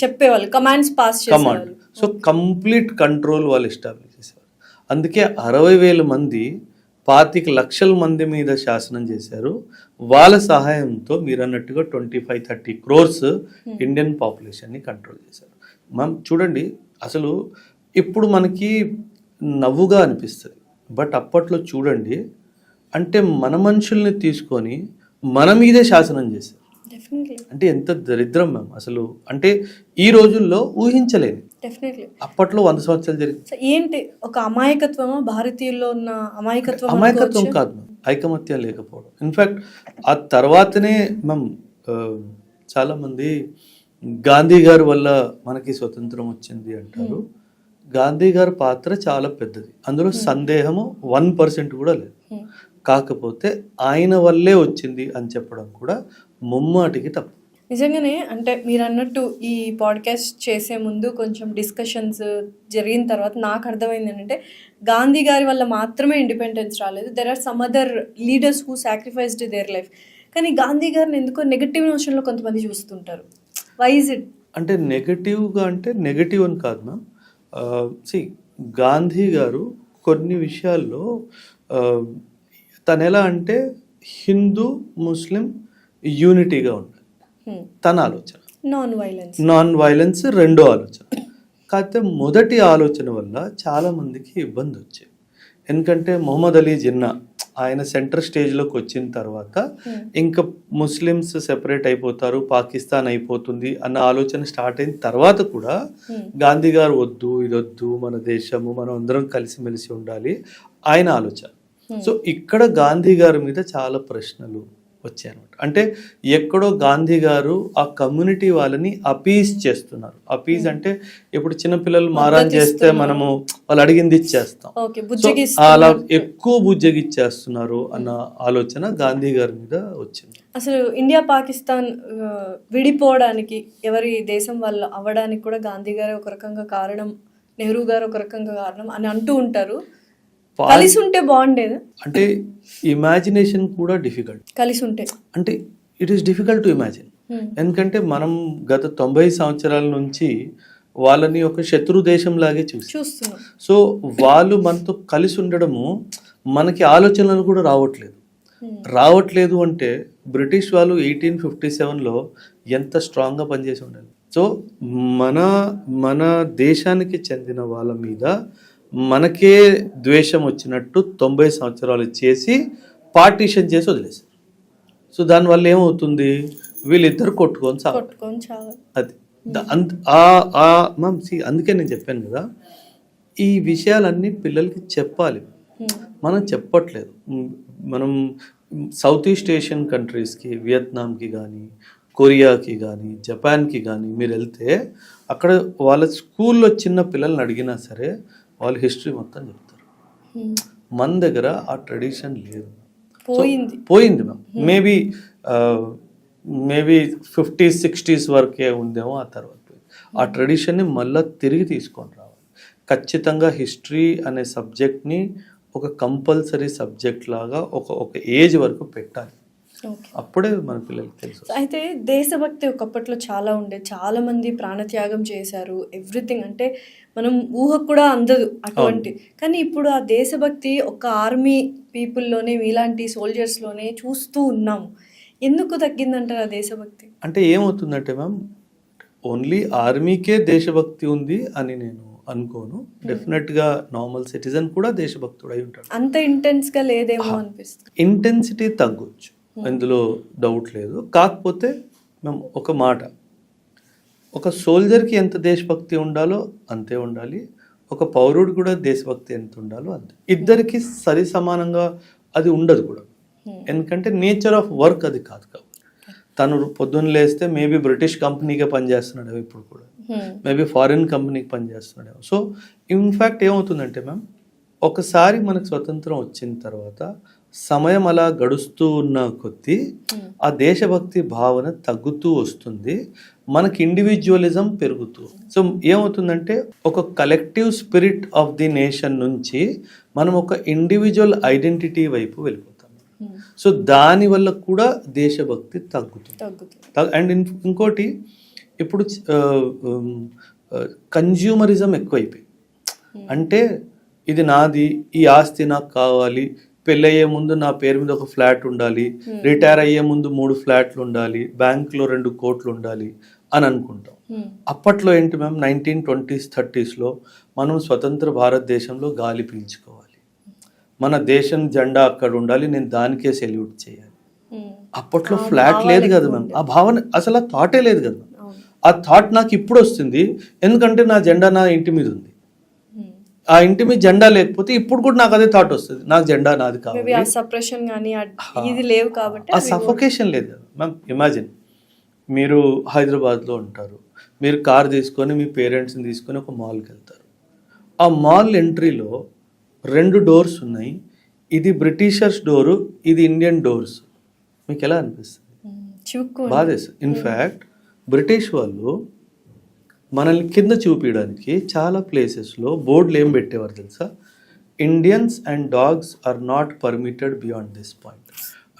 చెప్పేవాళ్ళు, commands pass command. So complete control వాళ్ళు ఎస్టాబ్లిష్ చేసేవారు. అందుకే 60,000 మంది 25 లక్షల మంది మీద శాసనం చేశారు. వాళ్ళ సహాయంతో మీరు అన్నట్టుగా 25-30 క్రోర్స్ ఇండియన్ పాపులేషన్ని కంట్రోల్ చేశారు. మనం చూడండి, అసలు ఇప్పుడు మనకి నవ్వుగా అనిపిస్తుంది, బట్ అప్పట్లో చూడండి, అంటే మన మనుషుల్ని తీసుకొని మన మీదే శాసనం చేశారు. అంటే ఎంత దరిద్రం మ్యామ్ అసలు. అంటే ఈ రోజుల్లో ఊహించలేదు. అప్పట్లో 100 సంవత్సరాలు జరిగింది. ఏంటి ఒక అమాయకత్వమా, భారతీయుల్లో ఉన్న అమాయకత్వం కాదు మ్యామ్, ఐకమత్యం లేకపోవడం. ఇన్ఫ్యాక్ట్ ఆ తర్వాతనే మ్యామ్ చాలా మంది గాంధీ గారి వల్ల మనకి స్వతంత్రం వచ్చింది అంటారు. గాంధీ గారి పాత్ర చాలా పెద్దది, అందులో సందేహము 1% కూడా లేదు. కాకపోతే ఆయన వల్లే వచ్చింది అని చెప్పడం కూడా ముమ్మాటికి తప్పు. నిజంగానే, అంటే మీరు అన్నట్టు ఈ పాడ్కాస్ట్ చేసే ముందు కొంచెం డిస్కషన్స్ జరిగిన తర్వాత నాకు అర్థమైంది ఏంటంటే, గాంధీ గారి వల్ల మాత్రమే ఇండిపెండెన్స్ రాలేదు. There are some other leaders who sacrificed their life. కానీ గాంధీ గారిని ఎందుకో నెగటివ్ నోషన్లో కొంతమంది చూస్తుంటారు. Why is it? అంటే నెగటివ్గా అంటే నెగటివ్ అని కాదు మ్యామ్. గాంధీ గారు కొన్ని విషయాల్లో తను ఎలా అంటే హిందూ ముస్లిం యూనిటీగా ఉండాలి తన ఆలోచన. నాన్ వైలెన్స్ రెండో ఆలోచన. కాకపోతే మొదటి ఆలోచన వల్ల చాలా మందికి ఇబ్బంది వచ్చేది. ఎందుకంటే మొహమ్మద్ అలీ జిన్నా ఆయన సెంటర్ స్టేజ్లోకి వచ్చిన తర్వాత ఇంకా ముస్లిమ్స్ సెపరేట్ అయిపోతారు, పాకిస్తాన్ అయిపోతుంది అన్న ఆలోచన స్టార్ట్ అయిన తర్వాత కూడా గాంధీ గారు వద్దు, ఇదొద్దు, మన దేశము మనం అందరం కలిసిమెలిసి ఉండాలి ఆయన ఆలోచన. సో ఇక్కడ గాంధీ గారి మీద చాలా ప్రశ్నలు వచ్చాయన్నమాట. అంటే ఎక్కడో గాంధీ గారు ఆ కమ్యూనిటీ వాళ్ళని అపీజ్ చేస్తున్నారు. అపీజ్ అంటే ఇప్పుడు చిన్నపిల్లలు మారాన్ చేస్తే మనము వాళ్ళు అడిగింది ఇచ్చేస్తాం, అలా ఎక్కువ బుజ్జగిచ్చేస్తున్నారు అన్న ఆలోచన గాంధీ గారి మీద వచ్చింది. అసలు ఇండియా పాకిస్తాన్ విడిపోవడానికి ఎవరి దేశం వాళ్ళు అవ్వడానికి కూడా గాంధీ గారు ఒక రకంగా కారణం, నెహ్రూ గారు ఒక రకంగా కారణం అని అంటూ ఉంటారు. కలిసి ఉంటే బాగుండేది. అంటే ఇమాజినేషన్ కూడా డిఫికల్ట్. కలిసి ఉంటే అంటే it is difficult to imagine. ఎందుకంటే మనం గత 90 సంవత్సరాల నుంచి వాళ్ళని ఒక శత్రు దేశం లాగే చూస్తున్నాం. సో వాళ్ళు మనతో కలిసి ఉండడము మనకి ఆలోచనలు కూడా రావట్లేదు అంటే బ్రిటిష్ వాళ్ళు 1857లో ఎంత స్ట్రాంగ్గా పనిచేసి ఉండాలి. సో మన దేశానికి చెందిన వాళ్ళ మీద మనకే ద్వేషం వచ్చినట్టు 90 సంవత్సరాలు చేసి పార్టీషన్ చేసి వదిలేశారు. సో దానివల్ల ఏమవుతుంది, వీళ్ళిద్దరు కొట్టుకొని చావాలి. అది అందుకే నేను చెప్పాను కదా, ఈ విషయాలన్నీ పిల్లలకి చెప్పాలి. మనం చెప్పట్లేదు. మనం సౌత్ ఈస్ట్ ఏషియన్ కంట్రీస్కి, వియత్నాంకి కానీ, కొరియాకి కానీ, జపాన్కి కానీ మీరు వెళ్తే అక్కడ వాళ్ళ స్కూల్లో చిన్న పిల్లల్ని అడిగినా సరే వాళ్ళు హిస్టరీ మొత్తం చెప్తారు. మన దగ్గర ఆ ట్రెడిషన్ లేదు, పోయింది మ్యామ్. మేబీ 50s 60s వరకే ఉందేమో, ఆ తర్వాత ఆ ట్రెడిషన్ని మళ్ళీ తిరిగి తీసుకొని రావాలి. ఖచ్చితంగా హిస్టరీ అనే సబ్జెక్ట్ని ఒక కంపల్సరీ సబ్జెక్ట్ లాగా ఒక ఏజ్ వరకు పెట్టాలి. అప్పుడే మన పిల్లలకి తెలుసు. అయితే దేశభక్తి ఒకప్పట్లో చాలా ఉండే, చాలా మంది ప్రాణత్యాగం చేశారు, ఎవ్రీథింగ్. అంటే మనం ఊహకు కూడా అందదు అటువంటి. కానీ ఇప్పుడు ఆ దేశభక్తి ఒక ఆర్మీ పీపుల్లోనే, మీలాంటి సోల్జర్స్లోనే చూస్తూ ఉన్నాము. ఎందుకు తగ్గిందంటారు ఆ దేశభక్తి? అంటే ఏమవుతుందంటే మ్యామ్, ఓన్లీ ఆర్మీకే దేశభక్తి ఉంది అని నేను అనుకోను. డెఫినెట్గా నార్మల్ సిటిజన్ కూడా దేశభక్తుడై ఉంటాడు. అంత ఇంటెన్స్గా లేదేమో అనిపిస్తుంది. ఇంటెన్సిటీ తగ్గొచ్చు, ఇందులో డౌట్ లేదు. కాకపోతే మేము ఒక మాట, ఒక సోల్జర్కి ఎంత దేశభక్తి ఉండాలో అంతే ఉండాలి, ఒక పౌరుడు కూడా దేశభక్తి ఎంత ఉండాలో అంతే. ఇద్దరికి సరి సమానంగా అది ఉండదు కూడా. ఎందుకంటే నేచర్ ఆఫ్ వర్క్ అది కాదు. కాబట్టి తను పొద్దున్న లేస్తే మేబీ బ్రిటిష్ కంపెనీకే పనిచేస్తున్నాడు, ఇప్పుడు కూడా మేబీ ఫారిన్ కంపెనీకి పనిచేస్తున్నాడు. సో ఇన్ఫ్యాక్ట్ ఏమవుతుందంటే మ్యామ్, ఒకసారి మనకు స్వతంత్రం వచ్చిన తర్వాత సమయం అలా గడుస్తూ ఉన్న కొద్దీ ఆ దేశభక్తి భావన తగ్గుతూ వస్తుంది, మనకి ఇండివిజువలిజం పెరుగుతూ. సో ఏమవుతుందంటే ఒక collective spirit of the nation నుంచి మనం ఒక ఇండివిజువల్ ఐడెంటిటీ వైపు వెళ్ళిపోతాం. సో దానివల్ల కూడా దేశభక్తి తగ్గుతుంది. అండ్ ఇంకోటి ఇప్పుడు కన్జ్యూమరిజం ఎక్కువైపోయింది. అంటే ఇది నాది, ఈ ఆస్తి నాకు కావాలి, పెళ్ళయ్యే ముందు నా పేరు మీద ఒక ఫ్లాట్ ఉండాలి, రిటైర్ అయ్యే ముందు 3 ఫ్లాట్లు ఉండాలి, బ్యాంకులో 2 కోట్లు ఉండాలి అని అనుకుంటాం. అప్పట్లో ఏంటి మ్యామ్, 1920s 30sలో మనం స్వతంత్ర భారతదేశంలో గాలి పీల్చుకోవాలి, మన దేశం జెండా అక్కడ ఉండాలి, నేను దానికే సెల్యూట్ చేయాలి. అప్పట్లో ఫ్లాట్ లేదు కదా మ్యామ్, ఆ భావన అసలు ఆ థాటే లేదు కదా. ఆ థాట్ నాకు ఇప్పుడు వస్తుంది, ఎందుకంటే నా జెండా నా ఇంటి మీద ఉంది. ఆ ఇంటి మీద జెండా లేకపోతే ఇప్పుడు కూడా నాకు అదే థాట్ వస్తుంది, నాకు జెండా నాది కావాలి. ఆ సప్రెషన్ కానీ ఇది లేవు కాబట్టి ఆ సఫోకేషన్ లేదు కదా మ్యామ్. ఇమాజిన్ మీరు హైదరాబాద్లో ఉంటారు, మీరు కార్ తీసుకొని మీ పేరెంట్స్ని తీసుకొని ఒక మాల్కి వెళ్తారు. ఆ మాల్ ఎంట్రీలో 2 డోర్స్ ఉన్నాయి, ఇది బ్రిటిషర్స్ డోరు, ఇది ఇండియన్ డోర్స్. మీకు ఎలా అనిపిస్తుంది? బాధేస్తుంది. ఇన్ఫ్యాక్ట్ బ్రిటిష్ వాళ్ళు మనల్ని కింద చూపించడానికి చాలా ప్లేసెస్లో బోర్డులు ఏం పెట్టేవారు తెలుసా? Indians and dogs are not permitted beyond this point.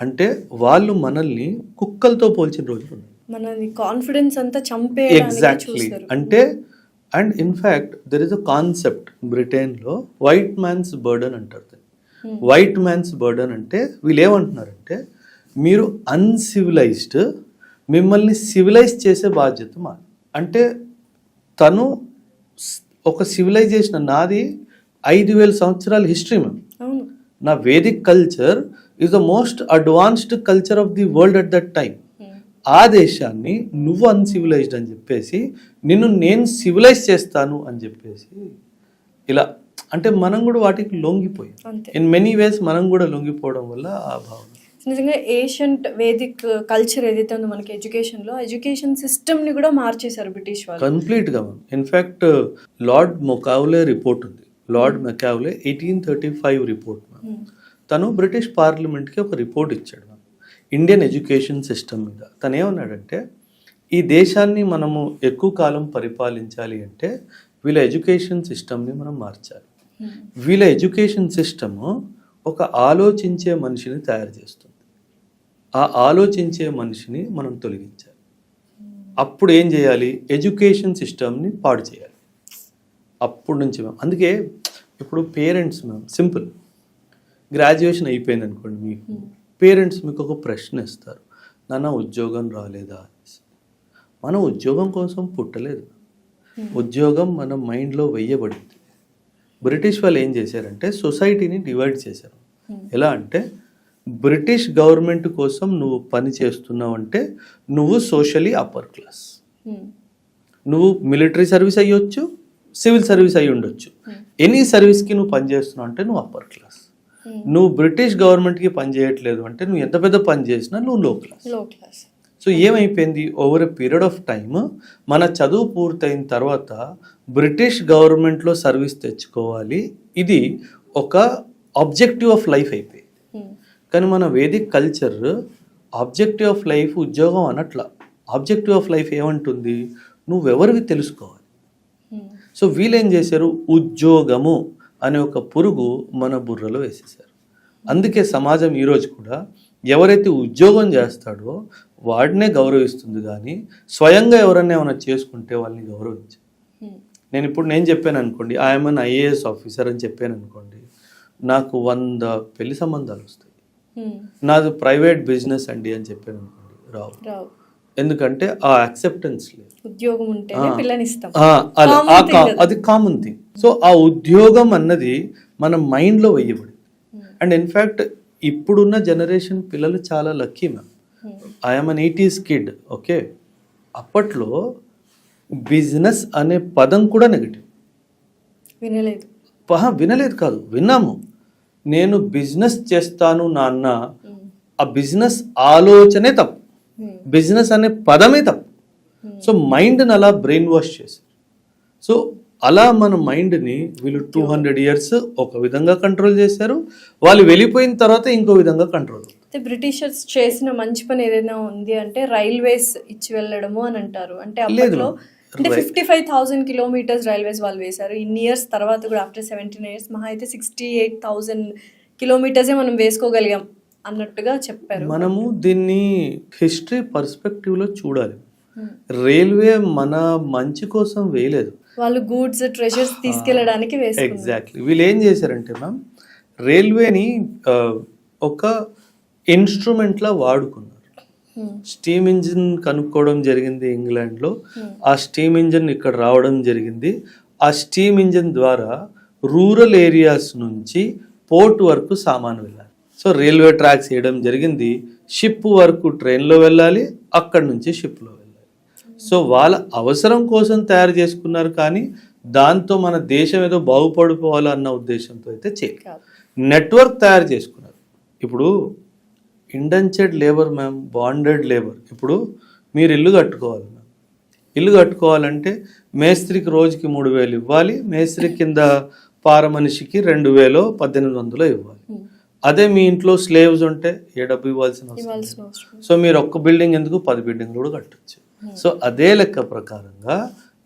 అంటే వాళ్ళు మనల్ని కుక్కలతో పోల్చిన రోజులు ఉన్నాయి. మనది కాన్ఫిడెన్స్ అంతా చంపే. ఎగ్జాక్ట్లీ. అంటే and in fact there is a concept బ్రిటన్లో, వైట్ మ్యాన్స్ బర్డన్ అంటారు. వైట్ మ్యాన్స్ బర్డన్ అంటే వీళ్ళు ఏమంటున్నారంటే, మీరు అన్సివిలైజ్డ్, మిమ్మల్ని సివిలైజ్ చేసే బాధ్యత మాది. అంటే తను ఒక సివిలైజేషన్, నాది 5000 సంవత్సరాల హిస్టరీ మ్యామ్. నా Vedic culture is the most advanced culture of the world at that time. ఆ దేశాన్ని నువ్వు అన్సివిలైజ్డ్ అని చెప్పేసి, నేను సివిలైజ్ చేస్తాను అని చెప్పేసి ఇలా, అంటే మనం కూడా వాటికి లొంగిపోయాం. ఇన్ మెనీ వేస్ మనం కూడా లొంగిపోవడం వల్ల ఆ భావన. నిజంగా ఏషియంట్ వేదిక్ కల్చర్ ఏదైతే ఉందో మనకి ఎడ్యుకేషన్లో, ఎడ్యుకేషన్ సిస్టమ్ని కూడా మార్చేశారు బ్రిటిష్ వాళ్ళు కంప్లీట్గా. ఇన్ఫ్యాక్ట్ లార్డ్ మెకావులే రిపోర్ట్ ఉంది, లార్డ్ మెకావులే 1835 రిపోర్ట్. తను బ్రిటిష్ పార్లమెంట్కి ఒక రిపోర్ట్ ఇచ్చాడు ఇండియన్ ఎడ్యుకేషన్ సిస్టమ్ మీద. తను ఏమన్నాడంటే, ఈ దేశాన్ని మనము ఎక్కువ కాలం పరిపాలించాలి అంటే వీళ్ళ ఎడ్యుకేషన్ సిస్టమ్ని మనం మార్చాలి. వీళ్ళ ఎడ్యుకేషన్ సిస్టము ఒక ఆలోచించే మనిషిని తయారు చేస్తుంది, ఆ ఆలోచించే మనిషిని మనం తొలగించాలి. అప్పుడు ఏం చేయాలి? ఎడ్యుకేషన్ సిస్టమ్ని పాడు చేయాలి. అప్పుడు నుంచి మేము అందుకే ఇప్పుడు పేరెంట్స్ మేము సింపుల్, గ్రాడ్యుయేషన్ అయిపోయింది అనుకోండి, మీకు పేరెంట్స్ మీకు ఒక ప్రశ్న ఇస్తారు, నాన్న ఉద్యోగం రాలేదా? మనం ఉద్యోగం కోసం పుట్టలేదు, ఉద్యోగం మన మైండ్లో వెయ్యబడింది. బ్రిటిష్ వాళ్ళు ఏం చేశారంటే సొసైటీని డివైడ్ చేశారు. ఎలా అంటే, బ్రిటిష్ గవర్నమెంట్ కోసం నువ్వు పని చేస్తున్నావు అంటే నువ్వు సోషలీ అప్పర్ క్లాస్, నువ్వు మిలిటరీ సర్వీస్ అయ్యొచ్చు, సివిల్ సర్వీస్ అయ్యి ఉండొచ్చు, ఎనీ సర్వీస్కి నువ్వు పని చేస్తున్నావు అంటే నువ్వు అప్పర్ క్లాస్. నువ్వు బ్రిటిష్ గవర్నమెంట్కి పని చేయట్లేదు అంటే నువ్వు ఎంత పెద్ద పని చేసినా నువ్వు లో క్లాస్. సో ఏమైపోయింది, over a period of time మన చదువు పూర్తయిన తర్వాత బ్రిటిష్ గవర్నమెంట్లో సర్వీస్ తెచ్చుకోవాలి, ఇది ఒక ఆబ్జెక్టివ్ ఆఫ్ లైఫ్ అయిపోయింది. కానీ మన Vedic culture objective of life ఉద్యోగం అనట్లా. ఆబ్జెక్టివ్ ఆఫ్ లైఫ్ ఏమంటుంది, నువ్వెవరివి తెలుసుకోవాలి. సో వీళ్ళేం చేశారు, ఉద్యోగము అనే ఒక పురుగు మన బుర్రలో వేసేసారు. అందుకే సమాజం ఈరోజు కూడా ఎవరైతే ఉద్యోగం చేస్తాడో వాడినే గౌరవిస్తుంది, కానీ స్వయంగా ఎవరన్నా ఏమైనా చేసుకుంటే వాళ్ళని గౌరవించు. నేను చెప్పాను అనుకోండి, ఐఎమ్ అన్ IAS ఆఫీసర్ అని చెప్పాను అనుకోండి, నాకు 100 పెళ్లి సంబంధాలు వస్తాయి. నాది ప్రైవేట్ బిజినెస్ అండి అని చెప్పాను అనుకోండి, రావు. ఎందుకంటే ఆ యాక్సెప్టెన్స్ లేదు. ఉద్యోగం ఉంటే అది కామన్ థింగ్. సో ఆ ఉద్యోగం అన్నది మన మైండ్లో వెయ్యబడింది. అండ్ ఇన్ఫ్యాక్ట్ ఇప్పుడున్న జనరేషన్ పిల్లలు చాలా lucky ma'am. I'm an 80s kid, okay. అప్పట్లో బిజినెస్ అనే పదం కూడా నెగటివ్. వినలేదు కాదు, విన్నాము. నేను బిజినెస్ చేస్తాను నాన్న, ఆ బిజినెస్ ఆలోచనే తప్పు, బిజినెస్ అనే పదమే తప్పు. సో మైండ్ని అలా బ్రెయిన్ వాష్ చేశారు. సో అలా మన మైండ్ని వీళ్ళు 200 years ఒక విధంగా కంట్రోల్ చేశారు, వాళ్ళు వెళ్ళిపోయిన తర్వాత ఇంకో విధంగా కంట్రోల్. అయితే బ్రిటిషర్స్ చేసిన మంచి పని ఏదైనా ఉంది అంటే రైల్వేస్ ఇచ్చి వెళ్ళడము అని అంటారు. అంటే అప్పట్లో అంటే 55,000 కిలోమీటర్స్ రైల్వేస్ వాళ్ళు వేశారు. ఇన్ని ఇయర్స్ తర్వాత కూడా ఆఫ్టర్ 17 years మహా అయితే 68,000 కిలోమీటర్సే మనం వేసుకోగలిగాం అన్నట్టుగా చెప్పారు. మనము దీన్ని హిస్టరీ పర్స్పెక్టివ్లో చూడాలి. రైల్వే మన మంచి కోసం వేయలేదు, వాళ్ళు గూడ్స్ ట్రెజర్స్ తీసుకెళ్ళడానికి వేసుకున్నారు. ఎగ్జాక్ట్లీ. వీళ్ళు ఏం చేశారంటే మ్యామ్, రైల్వేని ఒక ఇన్స్ట్రుమెంట్లా వాడుకున్నారు. స్టీమ్ ఇంజిన్ కనుక్కోవడం జరిగింది ఇంగ్లాండ్లో, ఆ స్టీమ్ ఇంజిన్ ఇక్కడ రావడం జరిగింది. ఆ స్టీమ్ ఇంజిన్ ద్వారా రూరల్ ఏరియాస్ నుంచి పోర్ట్ వరకు సామాను వెళ్ళాలి. సో రైల్వే ట్రాక్స్ వేయడం జరిగింది. షిప్ వరకు ట్రైన్లో వెళ్ళాలి, అక్కడి నుంచి షిప్లో వెళ్ళాలి. సో వాళ్ళ అవసరం కోసం తయారు చేసుకున్నారు, కానీ దాంతో మన దేశం ఏదో బాగుపడిపోవాలన్న ఉద్దేశంతో అయితే చేయలేదు. నెట్వర్క్ తయారు చేసుకున్నారు. ఇప్పుడు ఇండెంచెడ్ లేబర్ మ్యామ్, బాండెడ్ లేబర్. ఇప్పుడు మీరు ఇల్లు కట్టుకోవాలి మ్యామ్, ఇల్లు కట్టుకోవాలంటే మేస్త్రికి రోజుకి 3,000 ఇవ్వాలి, మేస్త్రి కింద పార మనిషికి 2,000 1,800 ఇవ్వాలి. అదే మీ ఇంట్లో స్లేవ్స్ ఉంటే ఏ డబ్బు ఇవ్వాల్సిన అవసరం. సో మీరు ఒక్క బిల్డింగ్ ఎందుకు 10 బిల్డింగ్లు కూడా కట్టచ్చు. సో అదే లెక్క ప్రకారంగా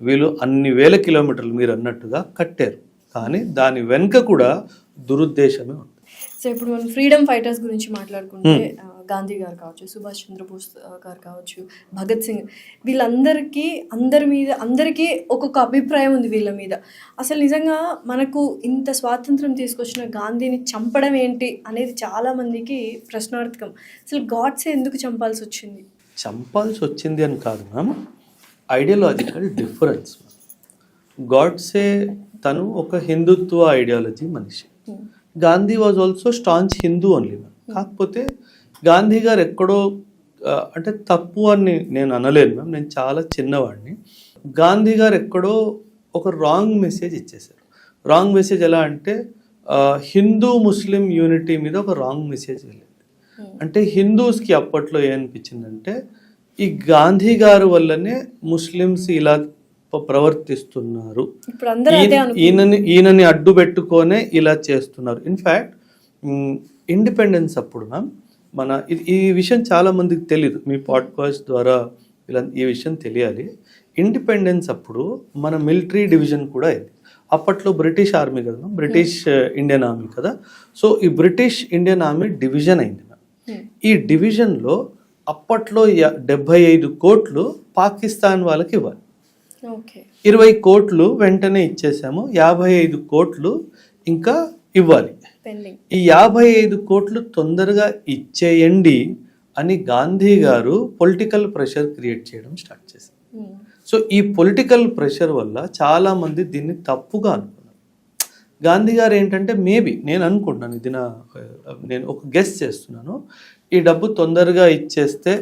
వీళ్ళు అన్ని వేల కిలోమీటర్లు మీరు అన్నట్టుగా కట్టారు, కానీ దాని వెనుక కూడా దురుద్దేశమే ఉంది. సో ఇప్పుడు మనం ఫ్రీడమ్ ఫైటర్స్ గురించి మాట్లాడుకుంటే గాంధీ గారు కావచ్చు, సుభాష్ చంద్రబోస్ గారు కావచ్చు, భగత్ సింగ్, వీళ్ళందరికీ అందరికీ ఒక్కొక్క అభిప్రాయం ఉంది వీళ్ళ మీద. అసలు నిజంగా మనకు ఇంత స్వాతంత్రం తీసుకొచ్చిన గాంధీని చంపడం ఏంటి అనేది చాలామందికి ప్రశ్నార్థకం. అసలు గాడ్సే ఎందుకు చంపాల్సి వచ్చింది? చంపాల్సి వచ్చింది అని కాదు మ్యామ్, ఐడియాలజికల్ డిఫరెన్స్. గాడ్సే తను ఒక హిందుత్వ ఐడియాలజీ మనిషి. Gandhi was also staunch Hindu only ma'am. కాకపోతే గాంధీ గారు ఎక్కడో అంటే తప్పు అని నేను అనలేను మ్యామ్, నేను చాలా చిన్నవాడిని. గాంధీ గారు ఎక్కడో ఒక రాంగ్ మెసేజ్ ఇచ్చేశారు. రాంగ్ మెసేజ్ ఎలా అంటే హిందూ ముస్లిం యూనిటీ మీద ఒక రాంగ్ మెసేజ్ వెళ్ళింది. అంటే హిందూస్కి అప్పట్లో ఏమనిపించిందంటే ఈ గాంధీ గారు వల్లనే ముస్లిమ్స్ ఇలా ప్రవర్తిస్తున్నారు, ఈయనని అడ్డు పెట్టుకొనే ఇలా చేస్తున్నారు. ఇన్ఫ్యాక్ట్ ఇండిపెండెన్స్ అప్పుడు మ్యామ్ మన ఈ విషయం చాలా మందికి తెలీదు, మీ పాడ్కాస్ట్ ద్వారా ఇలా ఈ విషయం తెలియాలి. ఇండిపెండెన్స్ అప్పుడు మన మిలిటరీ డివిజన్ కూడా అయింది. అప్పట్లో బ్రిటిష్ ఆర్మీ కదా, బ్రిటిష్ ఇండియన్ ఆర్మీ కదా. సో ఈ బ్రిటిష్ ఇండియన్ ఆర్మీ డివిజన్ అయింది. ఈ డివిజన్లో అప్పట్లో 75 కోట్లు పాకిస్తాన్ వాళ్ళకి ఇవ్వాలి, 20 కోట్లు వెంటనే ఇచ్చేసాము, 55 కోట్లు ఇంకా ఇవ్వాలి. ఈ 55 కోట్లు తొందరగా ఇచ్చేయండి అని గాంధీ గారు పొలిటికల్ ప్రెషర్ క్రియేట్ చేయడం స్టార్ట్ చేశారు. సో ఈ పొలిటికల్ ప్రెషర్ వల్ల చాలామంది దీన్ని తప్పుగా అనుకున్నారు. గాంధీ గారు ఏంటంటే మేబీ నేను అనుకుంటున్నాను, ఇది నేను ఒక గెస్ చేస్తున్నాను, ఈ డబ్బు తొందరగా ఇచ్చేస్తే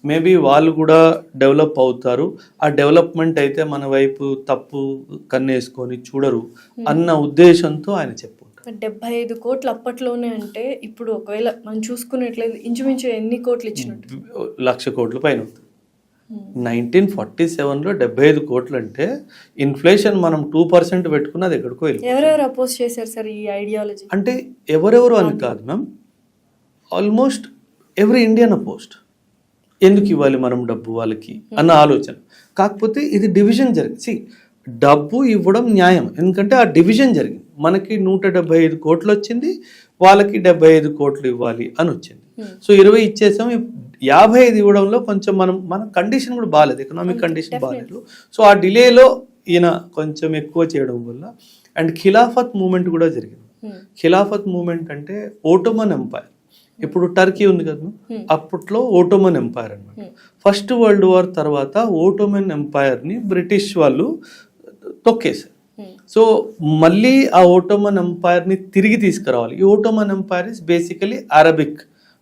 మేబీ వాళ్ళు కూడా డెవలప్ అవుతారు, ఆ డెవలప్మెంట్ అయితే మన వైపు తప్పు కన్నేసుకొని చూడరు అన్న ఉద్దేశంతో ఆయన చెప్పుకుంటారు. 75 కోట్లు అప్పట్లోనే అంటే ఇప్పుడు ఒకవేళ మనం చూసుకున్నట్లయితే ఇంచుమించు ఎన్ని కోట్లు ఇచ్చినట్టు? 1,00,000 కోట్ల పైన అవుతుంది. 1947లో 75 కోట్లు అంటే ఇన్ఫ్లేషన్ మనం 2% పెట్టుకున్నది ఎక్కడికో వెళ్ళి. ఎవరెవరు అపోజ్ చేశారు సార్ ఈ ఐడియాలజీ? అంటే ఎవరెవరు అని కాదు ma'am, almost every Indian opposed. ఎందుకు ఇవ్వాలి మనం డబ్బు వాళ్ళకి అన్న ఆలోచన. కాకపోతే ఇది డివిజన్ జరిగింది. డబ్బు ఇవ్వడం న్యాయం, ఎందుకంటే ఆ డివిజన్ జరిగింది. మనకి 175 కోట్లు వచ్చింది, వాళ్ళకి 75 కోట్లు ఇవ్వాలి అని వచ్చింది. సో 20 ఇచ్చేసాం, 55 ఇవ్వడంలో కొంచెం మన కండిషన్ కూడా బాగాలేదు, ఎకనామిక్ కండిషన్ బాగాలేదు. సో ఆ డిలేలో ఈయన కొంచెం ఎక్కువ చేయడం వల్ల. అండ్ ఖిలాఫత్ మూమెంట్ కూడా జరిగింది. ఖిలాఫత్ మూమెంట్ అంటే ఓటోమన్ ఎంపైర్, ఇప్పుడు టర్కీ ఉంది కదా, అప్పట్లో ఓటోమన్ ఎంపైర్ అనమాట. ఫస్ట్ వరల్డ్ వార్ తర్వాత ఓటోమన్ ఎంపైర్ని బ్రిటిష్ వాళ్ళు తొక్కేశారు. సో మళ్ళీ ఆ ఓటోమన్ ఎంపైర్ని తిరిగి తీసుకురావాలి. ఈ Ottoman empire is basically Arabic,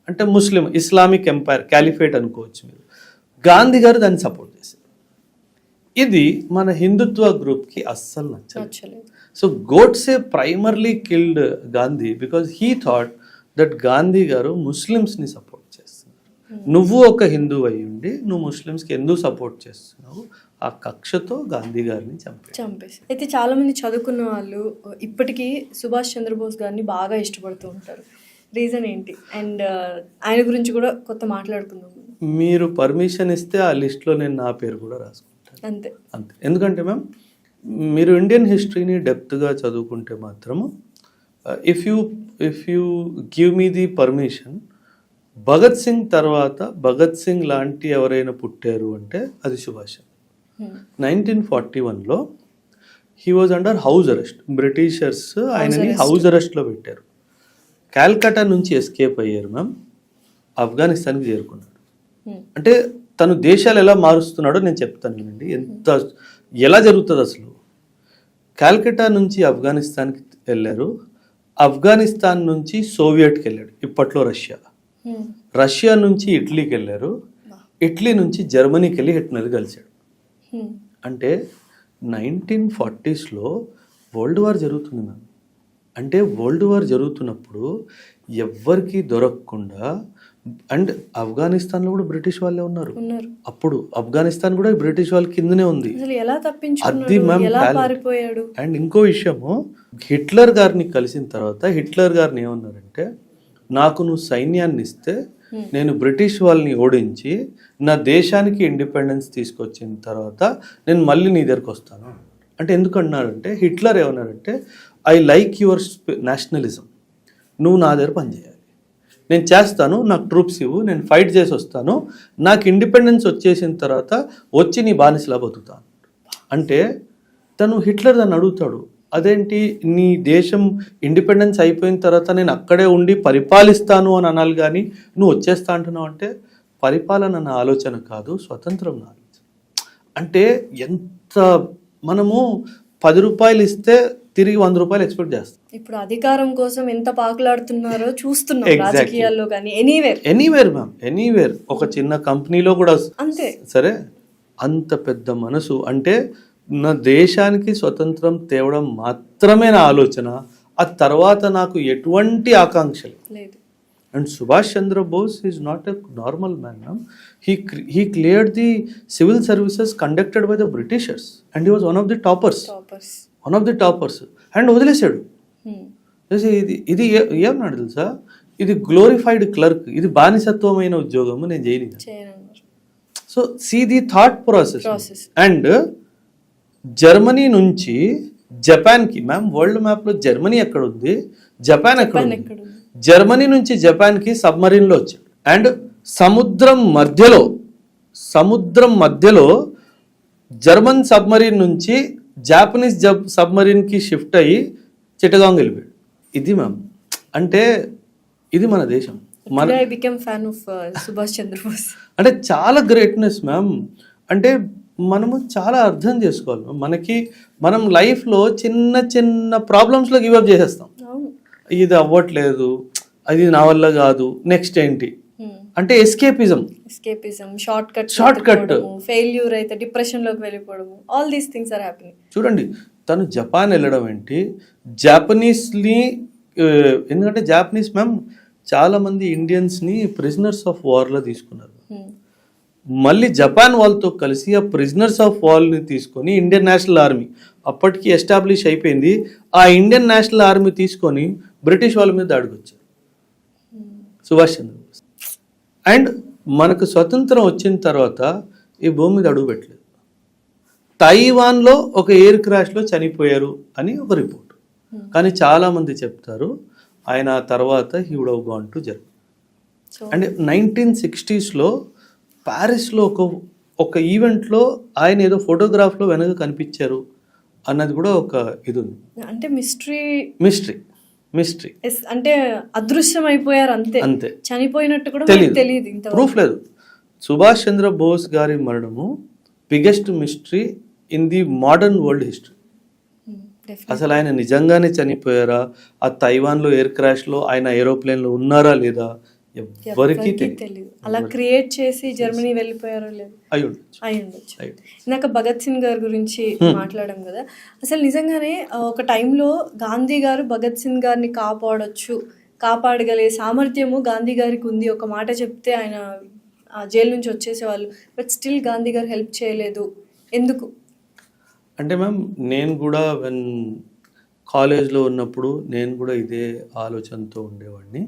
అంటే ముస్లిం ఇస్లామిక్ ఎంపైర్, క్యాలిఫేట్ అనుకోవచ్చు మీరు. గాంధీ గారు దాన్ని సపోర్ట్ చేశారు. ఇది మన హిందుత్వ గ్రూప్కి అస్సలు నచ్చలేదు. So Godse primarily killed Gandhi because he thought that Gandhi గారు ముస్లిమ్స్ని సపోర్ట్ చేస్తున్నారు. నువ్వు ఒక హిందూ అయి ఉండి నువ్వు ముస్లిమ్స్కి ఎందుకు సపోర్ట్ చేస్తున్నావు ఆ కక్షతో గాంధీ గారిని చంపారు. చంపేసి అయితే చాలామంది చదువుకున్న వాళ్ళు ఇప్పటికీ సుభాష్ చంద్రబోస్ గారిని బాగా ఇష్టపడుతూ ఉంటారు. రీజన్ ఏంటి? అండ్ ఆయన గురించి కూడా కొత్త మాట్లాడుకుందాం. మీరు పర్మిషన్ ఇస్తే ఆ లిస్ట్లో నేను నా పేరు కూడా రాసుకుంటాను. అంతే అంతే. ఎందుకంటే మ్యామ్ మీరు ఇండియన్ హిస్టరీని డెప్త్గా చదువుకుంటే మాత్రము if you give me the permission, Bhagat Singh తర్వాత భగత్ సింగ్ లాంటి ఎవరైనా పుట్టారు అంటే అది సుభాష్. 1941లో he was under house arrest. Britishers ఆయనని హౌస్ అరెస్ట్లో పెట్టారు. కాల్కటా నుంచి ఎస్కేప్ అయ్యారు మ్యామ్, ఆఫ్ఘనిస్తాన్కి చేరుకున్నాడు. అంటే తను దేశాలు ఎలా మారుస్తున్నాడో నేను చెప్తాను వినండి, ఎలా జరుగుతుంది అసలు. కాల్కటా నుంచి ఆఫ్ఘనిస్తాన్కి వెళ్ళారు, ఆఫ్ఘనిస్తాన్ నుంచి సోవియట్కి వెళ్ళాడు, ఇప్పట్లో రష్యా. రష్యా నుంచి ఇటలీకి వెళ్ళారు, ఇటలీ నుంచి జర్మనీకి వెళ్ళి హిట్లర్ కలిశాడు. అంటే 1940స్లో వరల్డ్ వార్ జరుగుతుంది మ్యామ్. అంటే వరల్డ్ వార్ జరుగుతున్నప్పుడు ఎవ్వరికి దొరకకుండా, అండ్ ఆఫ్ఘనిస్తాన్లో కూడా బ్రిటిష్ వాళ్ళే ఉన్నారు అప్పుడు. ఆఫ్ఘనిస్తాన్ కూడా బ్రిటిష్ వాళ్ళ కిందనే ఉంది. అది మ్యామ్. అండ్ ఇంకో విషయము, హిట్లర్ గారిని కలిసిన తర్వాత హిట్లర్ గారిని ఏమన్నారంటే, నాకు నువ్వు సైన్యాన్ని ఇస్తే నేను బ్రిటిష్ వాళ్ళని ఓడించి నా దేశానికి ఇండిపెండెన్స్ తీసుకొచ్చిన తర్వాత నేను మళ్ళీ నీ దగ్గరకు వస్తాను. అంటే ఎందుకు అన్నారంటే, హిట్లర్ ఏమన్నారంటే, ఐ లైక్ యువర్ నేషనలిజం, నువ్వు నా దగ్గర పనిచేయాలి, నేను చేస్తాను, నాకు ట్రూప్స్ ఇవ్వు, నేను ఫైట్ చేసి వస్తాను, నాకు ఇండిపెండెన్స్ వచ్చేసిన తర్వాత వచ్చి నీ బానిసలా బతుకుతాను. అంటే తను హిట్లర్ దాన్ని అడుగుతాడు, అదేంటి నీ దేశం ఇండిపెండెన్స్ అయిపోయిన తర్వాత నేను అక్కడే ఉండి పరిపాలిస్తాను అని అనాలి, కానీ నువ్వు వచ్చేస్తా అంటున్నావు. అంటే పరిపాలన నా ఆలోచన కాదు, స్వతంత్రం నా ఆలోచన. అంటే ఎంత మనము 10 రూపాయలు ఇస్తే తిరిగి 100 రూపాయలు ఎక్స్పెక్ట్ చేస్తాం. ఇప్పుడు అధికారం కోసం ఎంత పాకులాడుతున్నారో చూస్తున్నాం రాజకీయాల్లో, కానీ ఎనీవేర్ మ్యామ్, ఎనీవేర్. ఒక చిన్న కంపెనీలో కూడా అంతే. సరే, అంత పెద్ద మనసు. అంటే నా దేశానికి స్వతంత్రం తేవడం మాత్రమే నా ఆలోచన, ఆ తర్వాత నాకు ఎటువంటి ఆకాంక్షలు లేదు. And Subhash Chandrabose is not a normal man ma'am. He cleared the civil services conducted by the Britishers and he was one of the toppers. And వదిలేశాడు. ఇది ఏమన్నాడు తెలుసా, ఇది గ్లోరిఫైడ్ క్లర్క్, ఇది బానిసత్వమైన ఉద్యోగము, నేను చేయను. So see the thought process. And Germany నుంచి జపాన్కి, మ్యామ్ వరల్డ్ మ్యాప్లో జర్మనీ ఎక్కడ ఉంది, జపాన్ ఎక్కడ ఉంది? జర్మనీ నుంచి జపాన్కి సబ్మరీన్లో వచ్చాడు. అండ్ సముద్రం మధ్యలో జర్మన్ సబ్మరీన్ నుంచి జాపనీస్ సబ్మరీన్కి షిఫ్ట్ అయ్యి చిట్టగాంగ్ వెళ్ళిపోయాడు. ఇది మ్యామ్. అంటే ఇది మన దేశం. సుభాష్ చంద్రబోస్ అంటే చాలా గ్రేట్నెస్ మ్యామ్. అంటే మనము చాలా అర్థం చేసుకోవాలి. మనం లైఫ్లో చిన్న చిన్న ప్రాబ్లమ్స్లో గివప్ చేసేస్తాం. ఇది అవ్వట్లేదు, అది నా వల్ల కాదు, నెక్స్ట్ ఏంటి అంటే ఎస్కేపిజం, షార్ట్ కట్, ఫెయిల్యూర్ అయితే డిప్రెషన్ లోకి వెళ్ళిపోవడం, all these things are happening. చూడండి, తను జపాన్ వెళ్ళడం ఏంటి, జాపనీస్ని, ఎందుకంటే జాపనీస్ మ్యామ్ చాలా మంది ఇండియన్స్ని ప్రిజనర్స్ ఆఫ్ వార్లో తీసుకున్నారు. మళ్ళీ జపాన్ వాళ్ళతో కలిసి ఆ ప్రిజనర్స్ ఆఫ్ వార్ని తీసుకొని ఇండియన్ నేషనల్ ఆర్మీ అప్పటికి ఎస్టాబ్లిష్ అయిపోయింది. ఆ ఇండియన్ నేషనల్ ఆర్మీ తీసుకొని బ్రిటిష్ వాళ్ళ మీద దాడికి వచ్చారు సుభాష్ చంద్రబోస్. అండ్ మనకు స్వతంత్రం వచ్చిన తర్వాత ఈ భూమి మీద అడుగు పెట్టలేదు. తైవాన్లో ఒక ఎయిర్ క్రాష్లో చనిపోయారు అని ఒక రిపోర్ట్, కానీ చాలామంది చెప్తారు ఆయన తర్వాత he would have gone to Germany. And 1960స్లో ప్యారిస్లో ఒక ఈవెంట్లో ఆయన ఏదో ఫోటోగ్రాఫ్లో వెనక కనిపించారు అన్నది కూడా ఒక ఇది ఉంది. అంటే మిస్టరీ అంటే అదృశ్యం అయిపోయారు అంతే, చనిపోయినట్టు కూడా తెలియదు, ప్రూఫ్ లేదు. సుభాష్ చంద్రబోస్ గారి మరణము biggest mystery in the modern world history. అసలు ఆయన నిజంగానే చనిపోయారా, ఆ తైవాన్లో ఎయిర్ క్రాష్లో ఆయన ఏరోప్లేన్లో ఉన్నారా లేదా ఎవరికి తెలియదు. అలా క్రియేట్ చేసి జర్మనీ వెళ్ళిపోయారో లేదు అయి ఉండొచ్చు. ఇందాక భగత్ సింగ్ గారి గురించి మాట్లాడాం కదా, అసలు నిజంగానే ఒక టైంలో గాంధీ గారు భగత్ సింగ్ గారిని కాపాడగలే సామర్థ్యము గాంధీ గారికి ఉంది. ఒక మాట చెప్తే ఆయన జైలు నుంచి వచ్చేసేవాళ్ళు, బట్ స్టిల్ గాంధీ గారు హెల్ప్ చేయలేదు. ఎందుకు? అంటే మ్యామ్ నేను కూడా కాలేజ్లో ఉన్నప్పుడు నేను కూడా ఇదే ఆలోచనతో ఉండేవాడిని.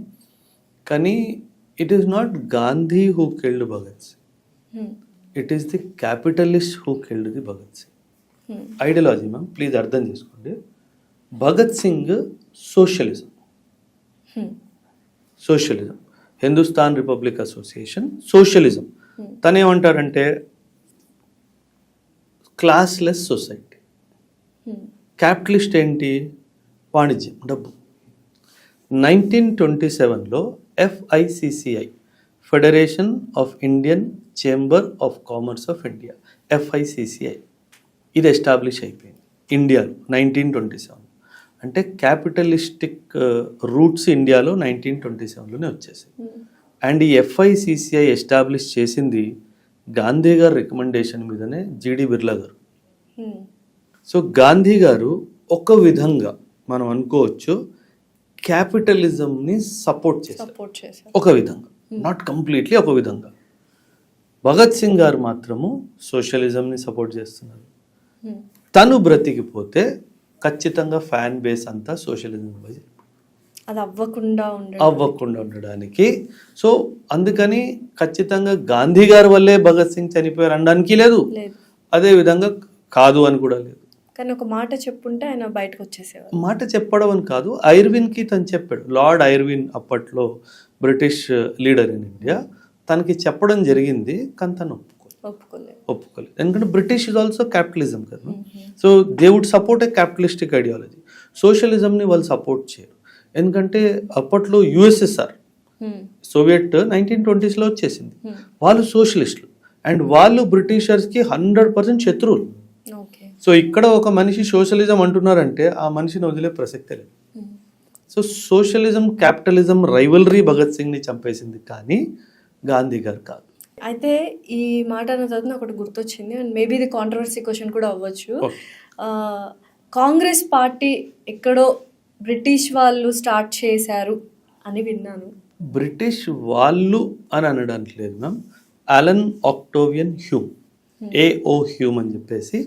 కానీ it is not Gandhi who killed Bhagat Singh, it is the capitalist who killed the Bhagat Singh. Ideology ma'am please అర్థం చేసుకోండి. భగత్ సింగ్ socialism, socialism, Hindustan republic association socialism. తనేమంటారంటే క్లాస్లెస్ సొసైటీ. క్యాపిటలిస్ట్ ఏంటి? వాణిజ్యం, డబ్బు. 1927లో FICCI, federation of Indian chamber of commerce of India, FICCI ఇది ఎస్టాబ్లిష్ అయిపోయింది ఇండియాలో 1927. అంటే క్యాపిటలిస్టిక్ రూట్స్ ఇండియాలో 1927లోనే వచ్చేసాయి. అండ్ ఈ FICCI ఎస్టాబ్లిష్ చేసింది గాంధీ గారు రికమెండేషన్ మీదనే, జీడి బిర్లా గారు. సో గాంధీ గారు ఒక విధంగా మనం అనుకోవచ్చు క్యాపిటలిజంని సపోర్ట్ చేశారు, ఒక విధంగా, నాట్ కంప్లీట్లీ, ఒక విధంగా. భగత్ సింగ్ గారు మాత్రము సోషలిజంని సపోర్ట్ చేస్తున్నారు. తను బ్రతికిపోతే ఖచ్చితంగా ఫ్యాన్ బేస్ అంతా సోషలిజం అది అవ్వకుండా ఉండడానికి. సో అందుకని ఖచ్చితంగా గాంధీ గారి వల్లే భగత్ సింగ్ చనిపోయారు అనడానికి లేదు, అదే విధంగా కాదు అని కూడా లేదు. కానీ ఒక మాట చెప్పుంటే ఆయన బయటకు వచ్చేసేవారు. మాట చెప్పడం అని కాదు, ఐర్విన్కి తను చెప్పాడు. లార్డ్ ఐర్విన్ అప్పట్లో బ్రిటిష్ లీడర్ ఇన్ ఇండియా, తనకి చెప్పడం జరిగింది, కానీ తను ఒప్పుకోలేదు. ఎందుకంటే బ్రిటిష్ ఇస్ ఆల్సో క్యాపిటలిజం కదా. So they would support a capitalistic ideology. సోషలిజంని వాళ్ళు సపోర్ట్ చేయరు. ఎందుకంటే అప్పట్లో USSR, సోవియట్ 1920sలో వచ్చేసింది. వాళ్ళు సోషలిస్టులు అండ్ వాళ్ళు బ్రిటిషర్స్కి 100% శత్రువులు. సో ఇక్కడ ఒక మనిషి సోషలిజం అంటున్నారంటే ఆ మనిషిని వదిలే ప్రసక్తే లేదు. So socialism capitalism rivalry Bhagat సింగ్ని చంపేసింది, కానీ గాంధీ గారు కాదు. అయితే ఈ మాట అన్న తర్వాత నాకు ఒకటి గుర్తొచ్చింది, అండ్ మేబీ ఇది కాంట్రవర్సీ క్వశ్చన్ కూడా అవ్వచ్చు. కాంగ్రెస్ పార్టీ ఎక్కడో బ్రిటిష్ వాళ్ళు స్టార్ట్ చేశారు అని విన్నాను. బ్రిటిష్ వాళ్ళు అని అనడానికి లేదు ma'am. Allan Octavian Hume, AO Hume అని చెప్పేసి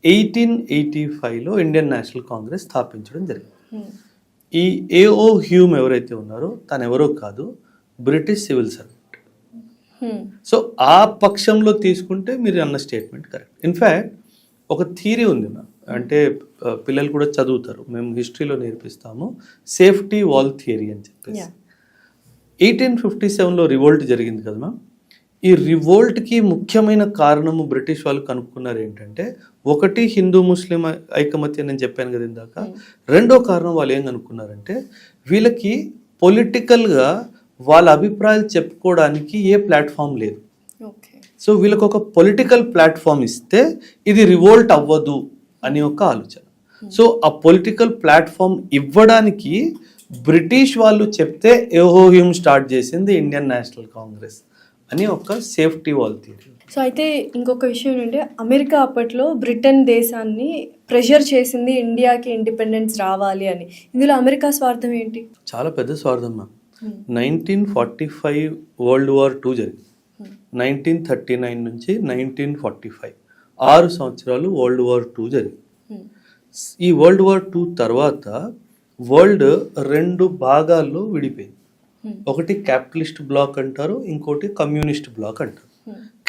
1885లో ఇండియన్ నేషనల్ కాంగ్రెస్ స్థాపించడం జరిగింది. ఈ AO హ్యూమ్ ఎవరైతే ఉన్నారో తను ఎవరో కాదు, బ్రిటిష్ సివిల్ సర్వెంట్. సో ఆ పక్షంలో తీసుకుంటే మీరు అన్న స్టేట్మెంట్ కరెక్ట్. ఇన్ఫ్యాక్ట్ ఒక థియరీ ఉంది మ్యామ్, అంటే పిల్లలు కూడా చదువుతారు, మేము హిస్టరీలో నేర్పిస్తాము, సేఫ్టీ వాల్ థియరీ అని చెప్పేసి. 1857లో రివోల్ట్ జరిగింది కదా మ్యామ్. ఈ రివోల్ట్కి ముఖ్యమైన కారణము బ్రిటిష్ వాళ్ళు కనుక్కున్నారు ఏంటంటే, ఒకటి హిందూ ముస్లిం ఐకమత్యం నేను చెప్పాను కదా ఇందాక. రెండో కారణం వాళ్ళు ఏం కనుక్కున్నారంటే, వీళ్ళకి పొలిటికల్గా వాళ్ళ అభిప్రాయాలు చెప్పుకోవడానికి ఏ ప్లాట్ఫామ్ లేదు. సో వీళ్ళకి ఒక పొలిటికల్ ప్లాట్ఫామ్ ఇస్తే ఇది రివోల్ట్ అవ్వదు అని ఒక ఆలోచన. సో ఆ పొలిటికల్ ప్లాట్ఫామ్ ఇవ్వడానికి బ్రిటిష్ వాళ్ళు చెప్తే AO హ్యూమ్ స్టార్ట్ చేసింది ఇండియన్ నేషనల్ కాంగ్రెస్ అని ఒక సేఫ్టీ వాల్ థియరీ. సో అయితే ఇంకొక విషయం ఏంటంటే, అమెరికా అప్పట్లో బ్రిటన్ దేశాన్ని ప్రెషర్ చేసింది ఇండియాకి ఇండిపెండెన్స్ రావాలి అని. ఇందులో అమెరికా స్వార్థం ఏంటి? చాలా పెద్ద స్వార్థం మ్యామ్. 1945 వరల్డ్ వార్ 2 జరిగింది. 1939 నుంచి 1945 6 సంవత్సరాలు వరల్డ్ వార్ 2 జరిగింది. ఈ వరల్డ్ వార్ 2 తర్వాత వరల్డ్ 2 భాగాల్లో విడిపోయింది. ఒకటి క్యాపిటలిస్ట్ బ్లాక్ అంటారు, ఇంకోటి కమ్యూనిస్ట్ బ్లాక్ అంటారు.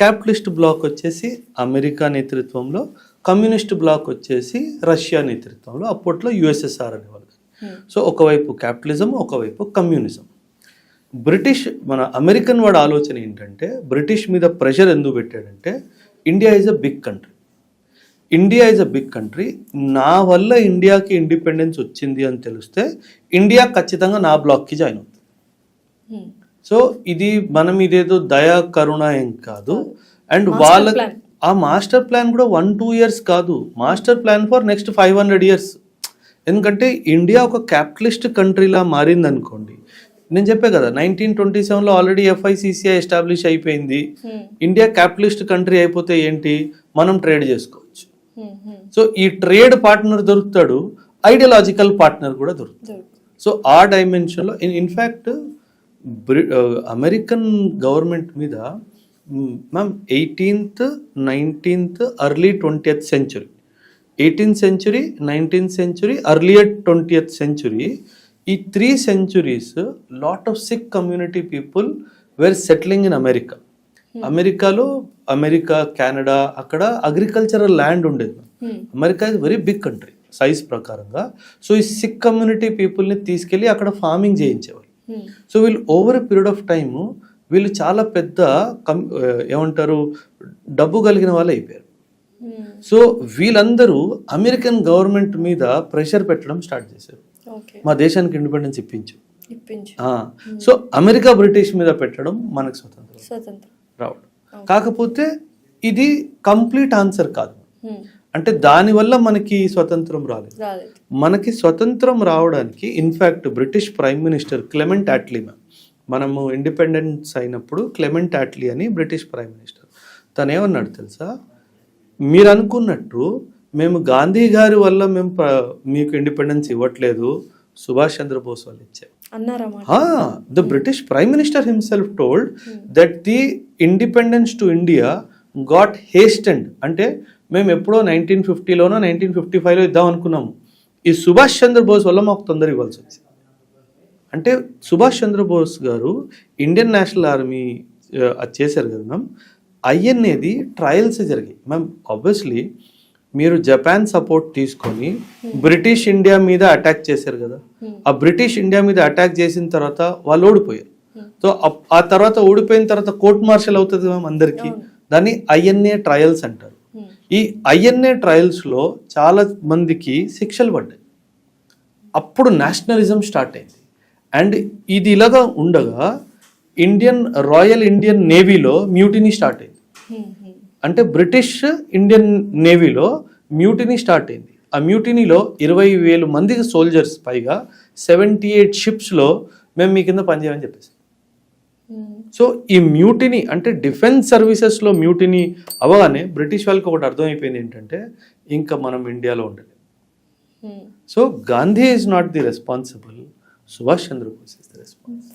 క్యాపిటలిస్ట్ బ్లాక్ వచ్చేసి అమెరికా నేతృత్వంలో, కమ్యూనిస్ట్ బ్లాక్ వచ్చేసి రష్యా నేతృత్వంలో, అప్పట్లో USSR అనేవాళ్ళు. సో ఒకవైపు క్యాపిటలిజం, ఒకవైపు కమ్యూనిజం. బ్రిటిష్ మన అమెరికన్ వాడి ఆలోచన ఏంటంటే, బ్రిటిష్ మీద ప్రెషర్ ఎందుకు పెట్టాడంటే, India is a big country, India is a big country, నా వల్ల ఇండియాకి ఇండిపెండెన్స్ వచ్చింది అని తెలిస్తే ఇండియా ఖచ్చితంగా నా బ్లాక్కి జాయిన్ అవుతుంది. సో ఇది మనం ఇదేదో దయా కరుణ ఏం కాదు. అండ్ వాళ్ళ ఆ మాస్టర్ ప్లాన్ కూడా 1-2 ఇయర్స్ కాదు, master plan for next 500 years. ఎందుకంటే ఇండియా ఒక క్యాపిటలిస్ట్ కంట్రీలా మారింది అనుకోండి. నేను చెప్పే కదా 1927లో ఆల్రెడీ FICCI ఎస్టాబ్లిష్ అయిపోయింది. ఇండియా క్యాపిటలిస్ట్ కంట్రీ అయిపోతే ఏంటి, మనం ట్రేడ్ చేసుకోవచ్చు. సో ఈ ట్రేడ్ పార్ట్నర్ దొరుకుతాడు, ఐడియాలజికల్ పార్ట్నర్ కూడా దొరుకుతాడు. సో ఆ డైమెన్షన్లో ఇన్ఫ్యాక్ట్ అమెరికన్ గవర్నమెంట్ మీద ma'am 18th 19th early 20th century, 18th century 19th century earlier 20th century, ఈ 3 centuries lot of Sikh community people were settling in America. అమెరికాలో Canada అక్కడ agricultural land ఉండేది. America is very big country size ప్రకారంగా. So ఈ Sikh community పీపుల్ని తీసుకెళ్ళి అక్కడ farming చేయించేవాళ్ళు. సో వీళ్ళు over a period of time వీళ్ళు చాలా పెద్ద ఏమంటారు డబ్బు కలిగిన వాళ్ళు అయిపోయారు. సో వీళ్ళందరూ అమెరికన్ గవర్నమెంట్ మీద ప్రెషర్ పెట్టడం స్టార్ట్ చేశారు, మా దేశానికి ఇండిపెండెన్స్ ఇప్పించు. సో అమెరికా బ్రిటిష్ మీద పెట్టడం మనకు స్వతంత్రం రావడం. కాకపోతే ఇది కంప్లీట్ ఆన్సర్ కాదు. అంటే దానివల్ల మనకి స్వతంత్రం రాలేదు. మనకి స్వతంత్రం రావడానికి in fact British prime minister Clement Attlee, మనము ఇండిపెండెన్స్ అయినప్పుడు క్లెమెంట్ యాట్లీ అని బ్రిటిష్ ప్రైమ్ మినిస్టర్, తను ఏమన్నాడు తెలుసా, మీరు అనుకున్నట్టు మేము గాంధీ గారి వల్ల మేము మీకు ఇండిపెండెన్స్ ఇవ్వట్లేదు, సుభాష్ చంద్రబోస్ వాళ్ళు ఇచ్చారు. The British prime minister himself told that the independence to India got హేస్టెండ్. అంటే మేము ఎప్పుడో 1950లోనో 1955లో ఇద్దాం అనుకున్నాము, ఈ సుభాష్ చంద్రబోస్ వల్ల మాకు తొందర ఇవ్వాల్సి వచ్చింది. అంటే సుభాష్ చంద్రబోస్ గారు ఇండియన్ నేషనల్ ఆర్మీ అది చేశారు కదా మ్యామ్, అనేది ట్రయల్స్ జరిగాయి మ్యామ్. ఆబ్వియస్లీ మీరు జపాన్ సపోర్ట్ తీసుకొని బ్రిటిష్ ఇండియా మీద అటాక్ చేశారు కదా, ఆ బ్రిటిష్ ఇండియా మీద అటాక్ చేసిన తర్వాత వాళ్ళు ఓడిపోయారు. సో ఆ తర్వాత ఓడిపోయిన తర్వాత కోర్ట్ మార్షల్ అవుతుంది మ్యామ్ అందరికీ, దాన్ని ఐఎన్ఏ ట్రయల్స్ అంటారు. ఈ ఐఎన్ఏ ట్రయల్స్లో చాలా మందికి శిక్షలు పడ్డాయి. అప్పుడు నేషనలిజం స్టార్ట్ అయింది. అండ్ ఇది ఇలాగా ఉండగా రాయల్ ఇండియన్ నేవీలో మ్యూటినీ స్టార్ట్ అయింది. అంటే బ్రిటిష్ ఇండియన్ నేవీలో మ్యూటినీ స్టార్ట్ అయింది. ఆ మ్యూటినీలో 20,000 మంది సోల్జర్స్ పైగా 78 షిప్స్లో మేము మీ కింద పనిచేయమని చెప్పేసి. సో ఈ మ్యూటినీ అంటే డిఫెన్స్ సర్వీసెస్లో మ్యూటినీ అవగానే బ్రిటిష్ వాళ్ళకి ఒకటి అర్థమైపోయింది ఏంటంటే ఇంకా మనం ఇండియాలో ఉండలేదు. So Gandhi is not the responsible, Subhash Chandrabose is the responsible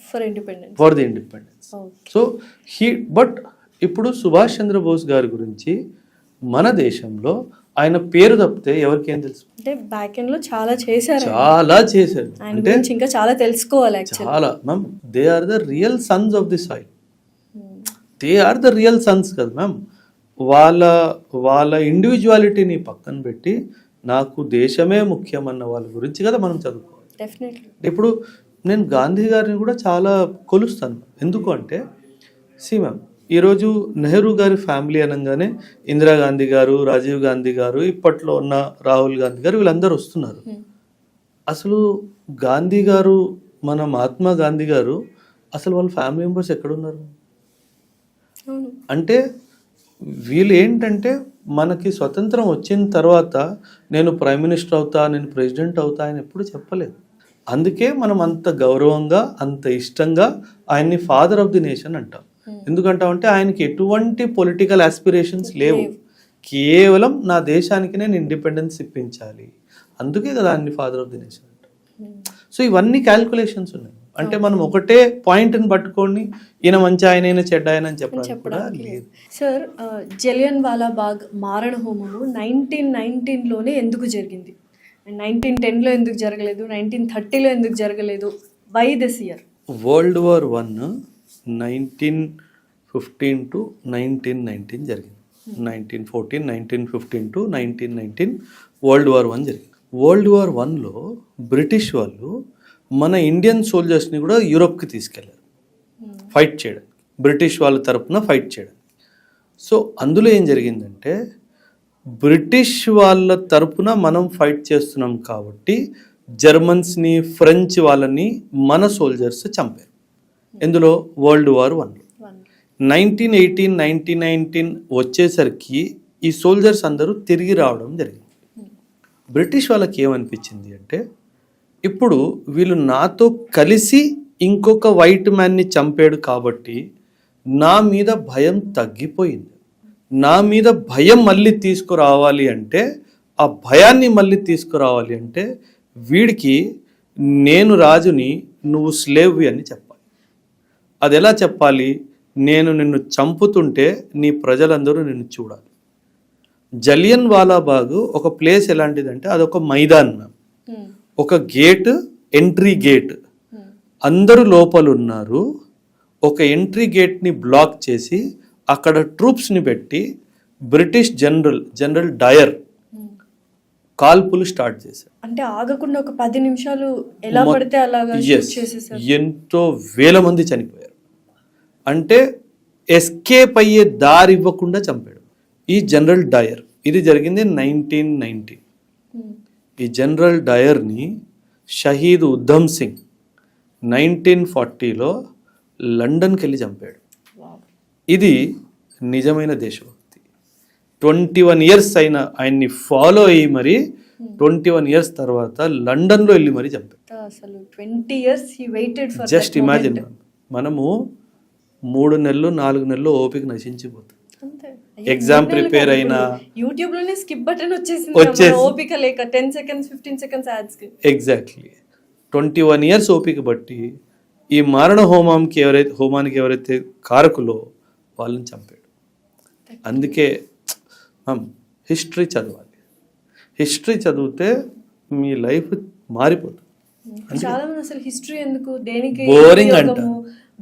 for the independence. So but ఇప్పుడు సుభాష్ చంద్రబోస్ గారి గురించి మన దేశంలో ఆయన పేరు తప్పితే ఎవరికి ఏం తెలుసు? అంటే బ్యాక్ ఎండ్ లో చాలా చేశారు, అంటే ఇంకా చాలా తెలుసుకోవాలి. చాలా ma'am, they are the real sons of the soil. They are the real sons కదా మ్యామ్. వాళ్ళ ఇండివిజువాలిటీని పక్కన పెట్టి నాకు దేశమే ముఖ్యం అన్న వాళ్ళ గురించి కదా మనం చదువుకోవాలి. డెఫినెట్లీ. ఇప్పుడు నేను గాంధీ గారిని కూడా చాలా కొలుస్తాను. ఎందుకు అంటే మ్యామ్, ఈరోజు నెహ్రూ గారి ఫ్యామిలీ అనగానే ఇందిరాగాంధీ గారు, రాజీవ్ గాంధీ గారు, ఇప్పట్లో ఉన్న రాహుల్ గాంధీ గారు, వీళ్ళందరూ వస్తున్నారు. అసలు గాంధీ గారు, మన మహాత్మా గాంధీ గారు, అసలు వాళ్ళ ఫ్యామిలీ మెంబర్స్ ఎక్కడున్నారు? అంటే వీళ్ళు ఏంటంటే మనకి స్వతంత్రం వచ్చిన తర్వాత నేను ప్రైమ్ మినిస్టర్ అవుతా, నేను ప్రెసిడెంట్ అవుతా అని ఎప్పుడు చెప్పలేదు. అందుకే మనం అంత గౌరవంగా, అంత ఇష్టంగా ఆయన్ని ఫాదర్ ఆఫ్ ది నేషన్ అంటాం. ఎందుకంటామంటే ఆయనకి ఎటువంటి పొలిటికల్ ఆస్పిరేషన్స్ లేవు, కేవలం నా దేశానికి నేను ఇండిపెండెన్స్ ఇప్పించాలి, అందుకే కదా ఆయన్ని ఫాదర్ ఆఫ్ ది నేషన్ అంటాం. సో ఇవన్నీ క్యాల్కులేషన్స్ ఉన్నాయి. అంటే మనం ఒకటే పాయింట్ని పట్టుకొని ఈయన మంచి ఆయన చెడ్డ ఆయన అని చెప్పడానికి కూడా లేదు. సార్, జలియన్ వాలా బాగ్ మారణ హోమము 1919లోనే ఎందుకు జరిగింది? 1910లో ఎందుకు జరగలేదు? 1930లో ఎందుకు జరగలేదు? Why this year? World War I 1915 to 1919 జరిగింది. 1914, 1915 to 1919 వరల్డ్ వార్ 1 జరిగింది. వరల్డ్ వార్ 1లో బ్రిటిష్ వాళ్ళు మన ఇండియన్ సోల్జర్స్ని కూడా యూరోప్కి తీసుకెళ్లారు ఫైట్ చేయడానికి, బ్రిటిష్ వాళ్ళ తరపున ఫైట్ చేయడానికి. సో అందులో ఏం జరిగిందంటే బ్రిటిష్ వాళ్ళ తరపున మనం ఫైట్ చేస్తున్నాం కాబట్టి జర్మన్స్ని, ఫ్రెంచ్ వాళ్ళని మన సోల్జర్స్ చంపారు. ఎందులో? World war 1లో. 1918, 1919 వచ్చేసరికి ఈ సోల్జర్స్ అందరూ తిరిగి రావడం జరిగింది. బ్రిటిష్ వాళ్ళకి ఏమనిపించింది అంటే ఇప్పుడు వీళ్ళు నాతో కలిసి ఇంకొక వైట్ మ్యాన్ని చంపాడు కాబట్టి నా మీద భయం తగ్గిపోయింది, నా మీద భయం మళ్ళీ తీసుకురావాలి అంటే, ఆ భయాన్ని మళ్ళీ తీసుకురావాలి అంటే వీడికి నేను రాజుని, నువ్వు స్లేవ్వి అని చెప్పాలి. అది ఎలా చెప్పాలి? నేను నిన్ను చంపుతుంటే నీ ప్రజలందరూ నిన్ను చూడాలి. జలియన్ వాలాబాగ్ ఒక ప్లేస్ ఎలాంటిదంటే అదొక మైదాన్ మ్యామ్. ఒక గేట్, ఎంట్రీ గేట్, అందరూ లోపల ఉన్నారు. ఒక ఎంట్రీ గేట్ని బ్లాక్ చేసి అక్కడ ట్రూప్స్ని పెట్టి బ్రిటిష్ జనరల్ డయర్ కాల్పులు స్టార్ట్ చేశారు. అంటే ఆగకుండా ఒక 10 నిమిషాలు ఎలా పడితే అలాగా Yes. చేసేసారు. ఎంతో వేల మంది చనిపోయారు. అంటే ఎస్కేప్ అయ్యే దారి ఇవ్వకుండా చంపాడు ఈ జనరల్ డయర్. ఇది జరిగింది 1990. ఈ జనరల్ డయర్ని షహీద్ ఉధమ్ సింగ్ 1940లో లండన్కి వెళ్ళి చంపాడు. ఇది నిజమైన దేశభక్తి. 21 ఇయర్స్ అయిన ఆయన్ని ఫాలో అయ్యి మరి 21 ఇయర్స్ తర్వాత లండన్లో వెళ్ళి మరి చంపాడు. అసలు 20 years he waited for just imagine, మనము 3 నెలలు 4 నెలలు ఓపిక నశించిపోతుంది. ఎగ్జామ్ ప్రిపేర్ అయినా యూట్యూబ్ లోనే స్కిప్ బటన్ వచ్చేసింది, ఓపిక లేక 10 సెకండ్స్ 15 సెకండ్స్ యాడ్స్ కి. ఎగ్జాక్ట్లీ 21 ఇయర్స్ ఓపిక బట్టి ఈ మారణ హోమానికి ఎవరైతే కారకులో వాళ్ళని చంపాడు. అందుకే హిస్టరీ చదవాలి. హిస్టరీ చదివితే మీ లైఫ్ మారిపోతుంది. చాలా మంది అసలు హిస్టరీ ఎందుకు, దేనికి Boring ఉపయోగము,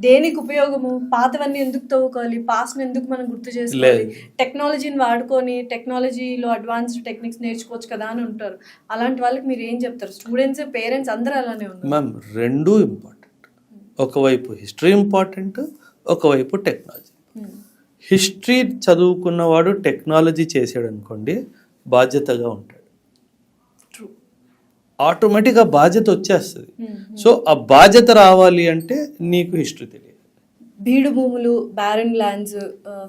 దేనికి ఉపయోగము, పాతవన్నీ ఎందుకు తవ్వుకోవాలి, పాస్ట్ ఎందుకు మనం గుర్తు చేసుకోవాలి, టెక్నాలజీని వాడుకొని టెక్నాలజీలో అడ్వాన్స్డ్ టెక్నిక్స్ నేర్చుకోవచ్చు కదా అని ఉంటారు. అలాంటి వాళ్ళకి మీరు ఏం చెప్తారు? స్టూడెంట్స్, పేరెంట్స్ అందరూ అలానే ఉన్నారు మ్యామ్. రెండూ ఇంపార్టెంట్. ఒకవైపు హిస్టరీ ఇంపార్టెంట్, ఒకవైపు టెక్నాలజీ. హిస్టరీ చదువుకున్నవాడు టెక్నాలజీ చేసాడు అనుకోండి, బాధ్యతగా ఉంటాడు. ఆటోమేటిక్గా బాధ్యత వచ్చేస్తుంది. సో ఆ బాధ్యత రావాలి అంటే నీకు హిస్టరీ తెలియదు. బీడు భూములు, బ్యారన్ ల్యాండ్స్,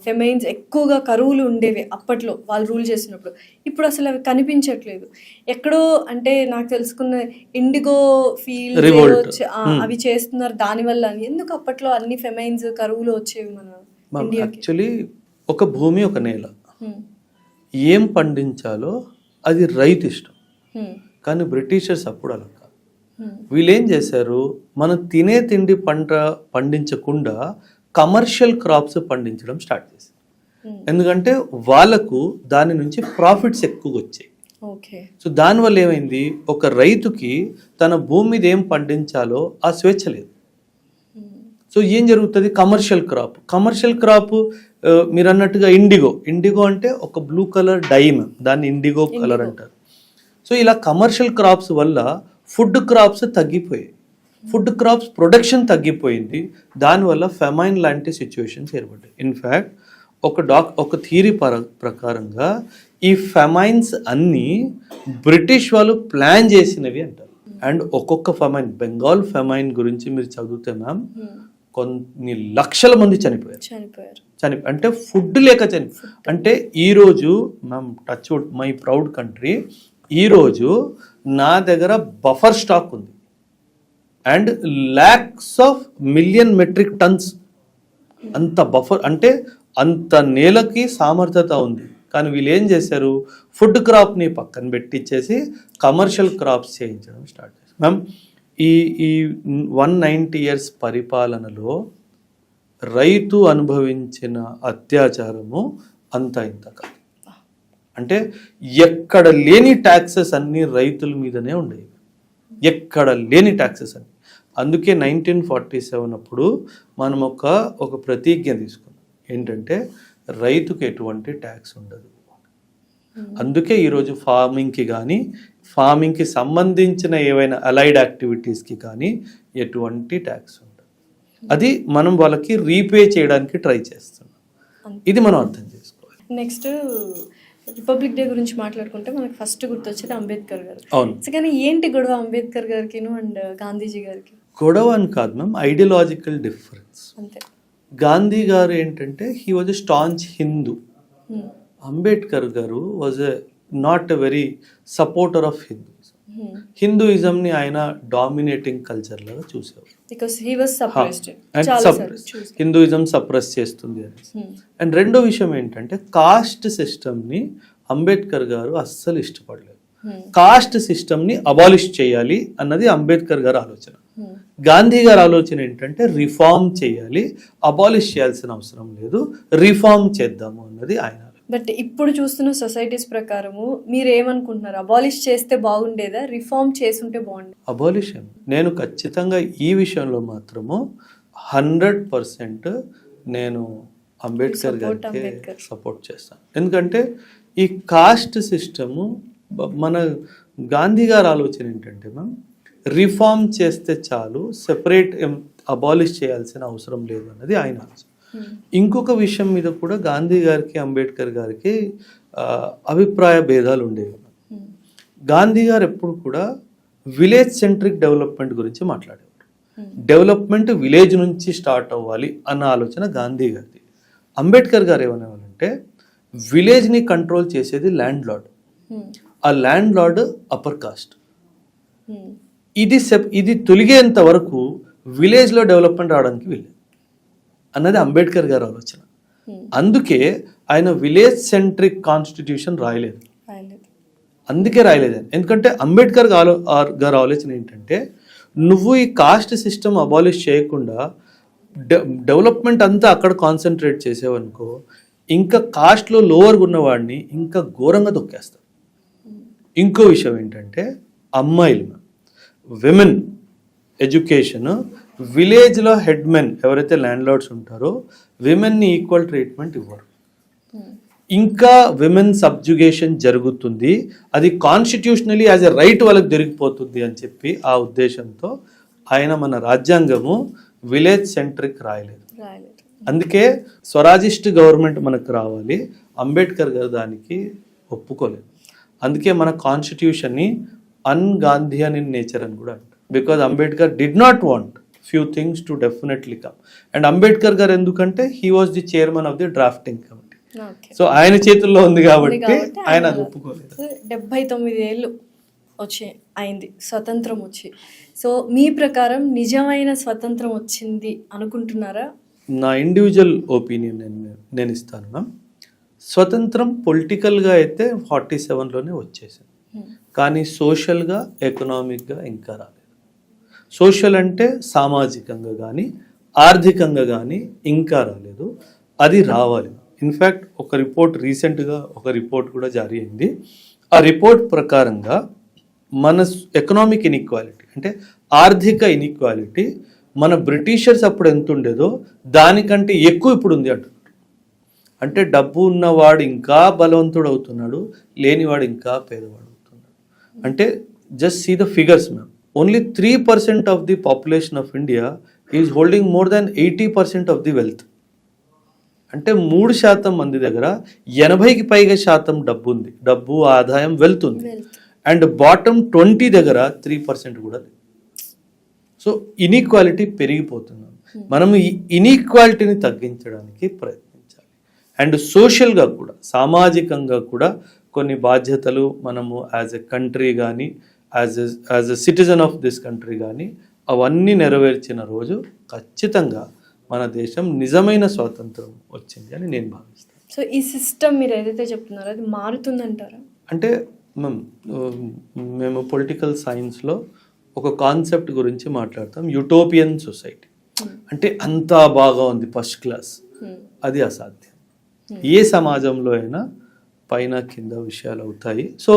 ఫెమైన్స్ ఎక్కువగా కరువులు ఉండేవి అప్పట్లో వాళ్ళు రూల్ చేసినప్పుడు. ఇప్పుడు అసలు అవి కనిపించట్లేదు ఎక్కడో. అంటే నాకు తెలుసుకున్న ఇండిగో ఫీల్డ్ అవి చేస్తున్నారు దానివల్ల. ఎందుకు అప్పట్లో అన్ని ఫెమైన్స్, కరువులు వచ్చేవి మన ఇండియాకి? యాక్చువల్లీ ఒక భూమి, ఒక నేల, ఏం పండించాలో అది రైతు ఇష్టం. కానీ బ్రిటిషర్స్ అప్పుడు అలా కాదు. వీళ్ళు ఏం చేశారు, మనం తినే తిండి పంట పండించకుండా కమర్షియల్ క్రాప్స్ పండించడం స్టార్ట్ చేశారు. ఎందుకంటే వాళ్ళకు దాని నుంచి ప్రాఫిట్స్ ఎక్కువగా వచ్చాయి. సో దానివల్ల ఏమైంది, ఒక రైతుకి తన భూమి మీద ఏం పండించాలో ఆ స్వేచ్ఛ లేదు. సో ఏం జరుగుతుంది, కమర్షియల్ క్రాప్ మీరు అన్నట్టుగా ఇండిగో అంటే ఒక బ్లూ కలర్ డైమ్, దాన్ని ఇండిగో కలర్ అంటారు. సో ఇలా కమర్షియల్ క్రాప్స్ వల్ల ఫుడ్ క్రాప్స్ తగ్గిపోయాయి. ఫుడ్ క్రాప్స్ ప్రొడక్షన్ తగ్గిపోయింది. దానివల్ల ఫెమైన్ లాంటి సిచ్యువేషన్స్ ఏర్పడ్డాయి. ఇన్ఫ్యాక్ట్ ఒక థియరీ ప్రకారంగా ఈ ఫెమైన్స్ అన్నీ బ్రిటిష్ వాళ్ళు ప్లాన్ చేసినవి అంటారు. అండ్ ఒక్కొక్క ఫెమైన్, బెంగాల్ ఫెమైన్ గురించి మీరు చదివితే మ్యామ్ కొన్ని లక్షల మంది చనిపోయారు. అంటే ఫుడ్ లేక అంటే ఈరోజు ma'am, touch wood, my proud country, ఈరోజు నా దగ్గర బఫర్ స్టాక్ ఉంది. And lakhs of million metric tons అంత బఫర్, అంటే అంత నేలకి సామర్థ్యత ఉంది. కానీ వీళ్ళు ఏం చేశారు, ఫుడ్ క్రాప్ని పక్కన పెట్టించేసి కమర్షియల్ క్రాప్స్ చేయించడం స్టార్ట్ చేశారు. మ్యామ్, ఈ 190 ఇయర్స్ పరిపాలనలో రైతు అనుభవించిన అత్యాచారము అంత ఇంత కాదు. అంటే ఎక్కడ లేని ట్యాక్సెస్ అన్నీ రైతుల మీదనే ఉండేవి, ఎక్కడ లేని ట్యాక్సెస్ అన్ని. అందుకే 1947 అప్పుడు మనం ఒక ప్రతిజ్ఞ తీసుకున్నాం, ఏంటంటే రైతుకు ఎటువంటి ట్యాక్స్ ఉండదు. అందుకే ఈరోజు ఫార్మింగ్కి సంబంధించిన ఏవైనా అలైడ్ యాక్టివిటీస్కి కానీ ఎటువంటి ట్యాక్స్ ఉండదు. అది మనం వాళ్ళకి రీపే చేయడానికి ట్రై చేస్తున్నాం. ఇది మనం అర్థం చేసుకోవాలి. నెక్స్ట్ రిపబ్లిక్ డే గురించి మాట్లాడుకుంటే మనకు ఫస్ట్ గుర్తొచ్చేది అంబేద్కర్ గారు. అవును. కానీ ఏంటి గొడవ అంబేద్కర్ గారికి అండ్ గాంధీజీ గారికి? గొడవ అని కాదు మ్యామ్, ఐడియాలజికల్ డిఫరెన్స్. అంతే. గాంధీ గారు ఏంటంటే he was a staunch Hindu. Ambedkar గారు was not a very supporter of హిందూయిజంని ఆయన డామినేటింగ్ కల్చర్ లాగా చూసేవారు. హిందూయిజం సప్రెస్ చేస్తుంది అని. అండ్ రెండో విషయం ఏంటంటే కాస్ట్ సిస్టమ్ని అంబేద్కర్ గారు అస్సలు ఇష్టపడలేదు. కాస్ట్ సిస్టమ్ని అబాలిష్ చేయాలి అన్నది అంబేద్కర్ గారు ఆలోచన. గాంధీ గారి ఆలోచన ఏంటంటే రిఫార్మ్ చేయాలి, అబాలిష్ చేయాల్సిన అవసరం లేదు, రిఫార్మ్ చేద్దాము అన్నది ఆయన. బట్ ఇప్పుడు చూస్తున్న సొసైటీస్ ప్రకారము మీరు ఏమనుకుంటున్నారు? అబాలిష్ చేస్తే బాగుండేదా, రిఫార్మ్ చేసుంటే బాగుండేది? అబాలిషన్ నేను ఖచ్చితంగా ఈ విషయంలో మాత్రము 100% నేను అంబేద్కర్ గారికి సపోర్ట్ చేస్తాను. ఎందుకంటే ఈ కాస్ట్ సిస్టము మన గాంధీ గారి ఆలోచన ఏంటంటే మ్యామ్, రిఫార్మ్ చేస్తే చాలు, సెపరేట్ అబాలిష్ చేయాల్సిన అవసరం లేదు అన్నది ఆయన ఆలోచన. ఇంకొక విషయం మీద కూడా గాంధీ గారికి అంబేద్కర్ గారికి అభిప్రాయ భేదాలు ఉండేవి. గాంధీ గారు ఎప్పుడు కూడా విలేజ్ సెంట్రిక్ డెవలప్మెంట్ గురించి మాట్లాడేవారు. డెవలప్మెంట్ విలేజ్ నుంచి స్టార్ట్ అవ్వాలి అన్న ఆలోచన గాంధీ గారిది. అంబేద్కర్ గారు ఏమనేవాళ్ళంటే విలేజ్ని కంట్రోల్ చేసేది ల్యాండ్ లార్డ్, ఆ ల్యాండ్ లార్డ్ అప్పర్ కాస్ట్. ఇది తొలిగేంత వరకు విలేజ్లో డెవలప్మెంట్ రావడానికి వీల్లేదు అన్నది అంబేద్కర్ గారి ఆలోచన. అందుకే ఆయన విలేజ్ సెంట్రిక్ కాన్స్టిట్యూషన్ రాయలేదు. అందుకే రాయలేదు, ఎందుకంటే అంబేద్కర్ గారి ఆలోచన ఏంటంటే నువ్వు ఈ కాస్ట్ సిస్టమ్ అబాలిష్ చేయకుండా డెవలప్మెంట్ అంతా అక్కడ కాన్సన్ట్రేట్ చేసేవనుకో, ఇంకా కాస్ట్లో లోవర్గా ఉన్నవాడిని ఇంకా ఘోరంగా తొక్కేస్తారు. ఇంకో విషయం ఏంటంటే అమ్మాయిలు, విమెన్ ఎడ్యుకేషన్, విలేజ్లో హెడ్ మెన్ ఎవరైతే ల్యాండ్ లార్డ్స్ ఉంటారో విమెన్ని ఈక్వల్ ట్రీట్మెంట్ ఇవ్వరు. ఇంకా విమెన్ సబ్జుగేషన్ జరుగుతుంది, అది కాన్స్టిట్యూషనలీ యాజ్ ఎ రైట్ వాళ్ళకి దొరికిపోతుంది అని చెప్పి ఆ ఉద్దేశంతో ఆయన మన రాజ్యాంగము విలేజ్ సెంట్రిక్ రాయలేదు. అందుకే స్వరాజిస్ట్ గవర్నమెంట్ మనకు రావాలి, అంబేద్కర్ గారు దానికి ఒప్పుకోలేదు. అందుకే మన కాన్స్టిట్యూషన్ని అన్గాంధీయన్ ఇన్ నేచర్ అని కూడా అంటారు. Because Ambedkar did not want few things to definitely come. And Ambedkar గారు ఎందుకంటే he was the chairman of the drafting committee. So ఆయన చేతుల్లో ఉంది కాబట్టి ఆయన అది ఒప్పుకోలేదు. 79 ఏళ్ళు అయింది స్వతంత్రం వచ్చి. సో మీ ప్రకారం నిజమైన స్వతంత్రం వచ్చింది అనుకుంటున్నారా? నా ఇండివిజువల్ ఒపీనియన్ నేను ఇస్తాను మ్యామ్. స్వతంత్రం పొలిటికల్గా అయితే 47లోనే వచ్చేసింది, కానీ సోషల్గా ఎకనామిక్గా ఇంకా రాలేదు. సోషల్ అంటే సామాజికంగా కానీ ఆర్థికంగా కానీ ఇంకా రాలేదు, అది రావాలి. ఇన్ఫ్యాక్ట్ ఒక రిపోర్ట్ రీసెంట్గా ఒక రిపోర్ట్ కూడా జారీ అయింది. ఆ రిపోర్ట్ ప్రకారంగా మన ఎకనామిక్ ఇన్ఈక్వాలిటీ అంటే ఆర్థిక ఇన్ఈక్వాలిటీ మన బ్రిటిషర్స్ అప్పుడు ఎంత ఉండేదో దానికంటే ఎక్కువ ఇప్పుడు ఉంది అంటున్నారు. అంటే డబ్బు ఉన్నవాడు ఇంకా బలవంతుడు అవుతున్నాడు, లేనివాడు ఇంకా పేదవాడు అవుతున్నాడు. అంటే just see the figures ma'am. Only 3% of the population of India is holding more than 80% of the wealth. అంటే 3% మంది దగ్గర 80కి పైగా శాతం డబ్బు ఉంది, డబ్బు ఆదాయం వెళ్తుంది. అండ్ బాటమ్ 20 దగ్గర 3% కూడా లేదు. సో ఇన్ఈక్వాలిటీ పెరిగిపోతున్నాం. మనం ఈ ఇన్ఈక్వాలిటీని తగ్గించడానికి ప్రయత్నించాలి. అండ్ సోషల్గా కూడా సామాజికంగా కూడా కొన్ని బాధ్యతలు మనము యాజ్ ఎ కంట్రీ కానీ as a citizen of this country కానీ అవన్నీ నెరవేర్చిన రోజు ఖచ్చితంగా మన దేశం నిజమైన స్వాతంత్రం వచ్చింది అని నేను భావిస్తాను. సో ఈ సిస్టమ్ మీరు ఏదైతే చెప్తున్నారో అది మారుతుందంటారా? అంటే మేము పొలిటికల్ సైన్స్లో ఒక కాన్సెప్ట్ గురించి మాట్లాడతాం, యూటోపియన్ సొసైటీ. అంటే అంతా బాగా ఉంది, ఫస్ట్ క్లాస్. అది అసాధ్యం. ఏ సమాజంలో అయినా పైన కింద విషయాలు అవుతాయి. సో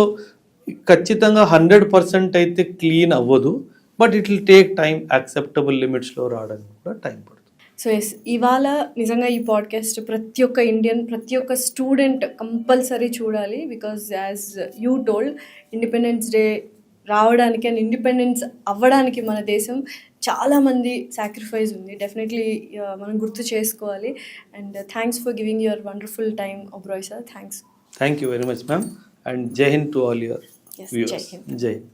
ఖచ్చితంగా 100% అయితే క్లీన్ అవ్వదు, but it will take time. Acceptable లిమిట్స్లో రావడానికి కూడా టైం పడుతుంది. సో ఎస్, ఇవాళ నిజంగా ఈ పాడ్కాస్ట్ ప్రతి ఒక్క ఇండియన్, ప్రతి ఒక్క స్టూడెంట్ కంపల్సరీ చూడాలి. Because as you told, independence day రావడానికి అండ్ ఇండిపెండెన్స్ అవ్వడానికి మన దేశం చాలామంది సాక్రిఫైస్ ఉంది. డెఫినెట్లీ మనం గుర్తు చేసుకోవాలి. And thanks for giving your wonderful time Oberoi sir. Thank you very much ma'am. And Jai Hind to all your viewers. Jai Hind.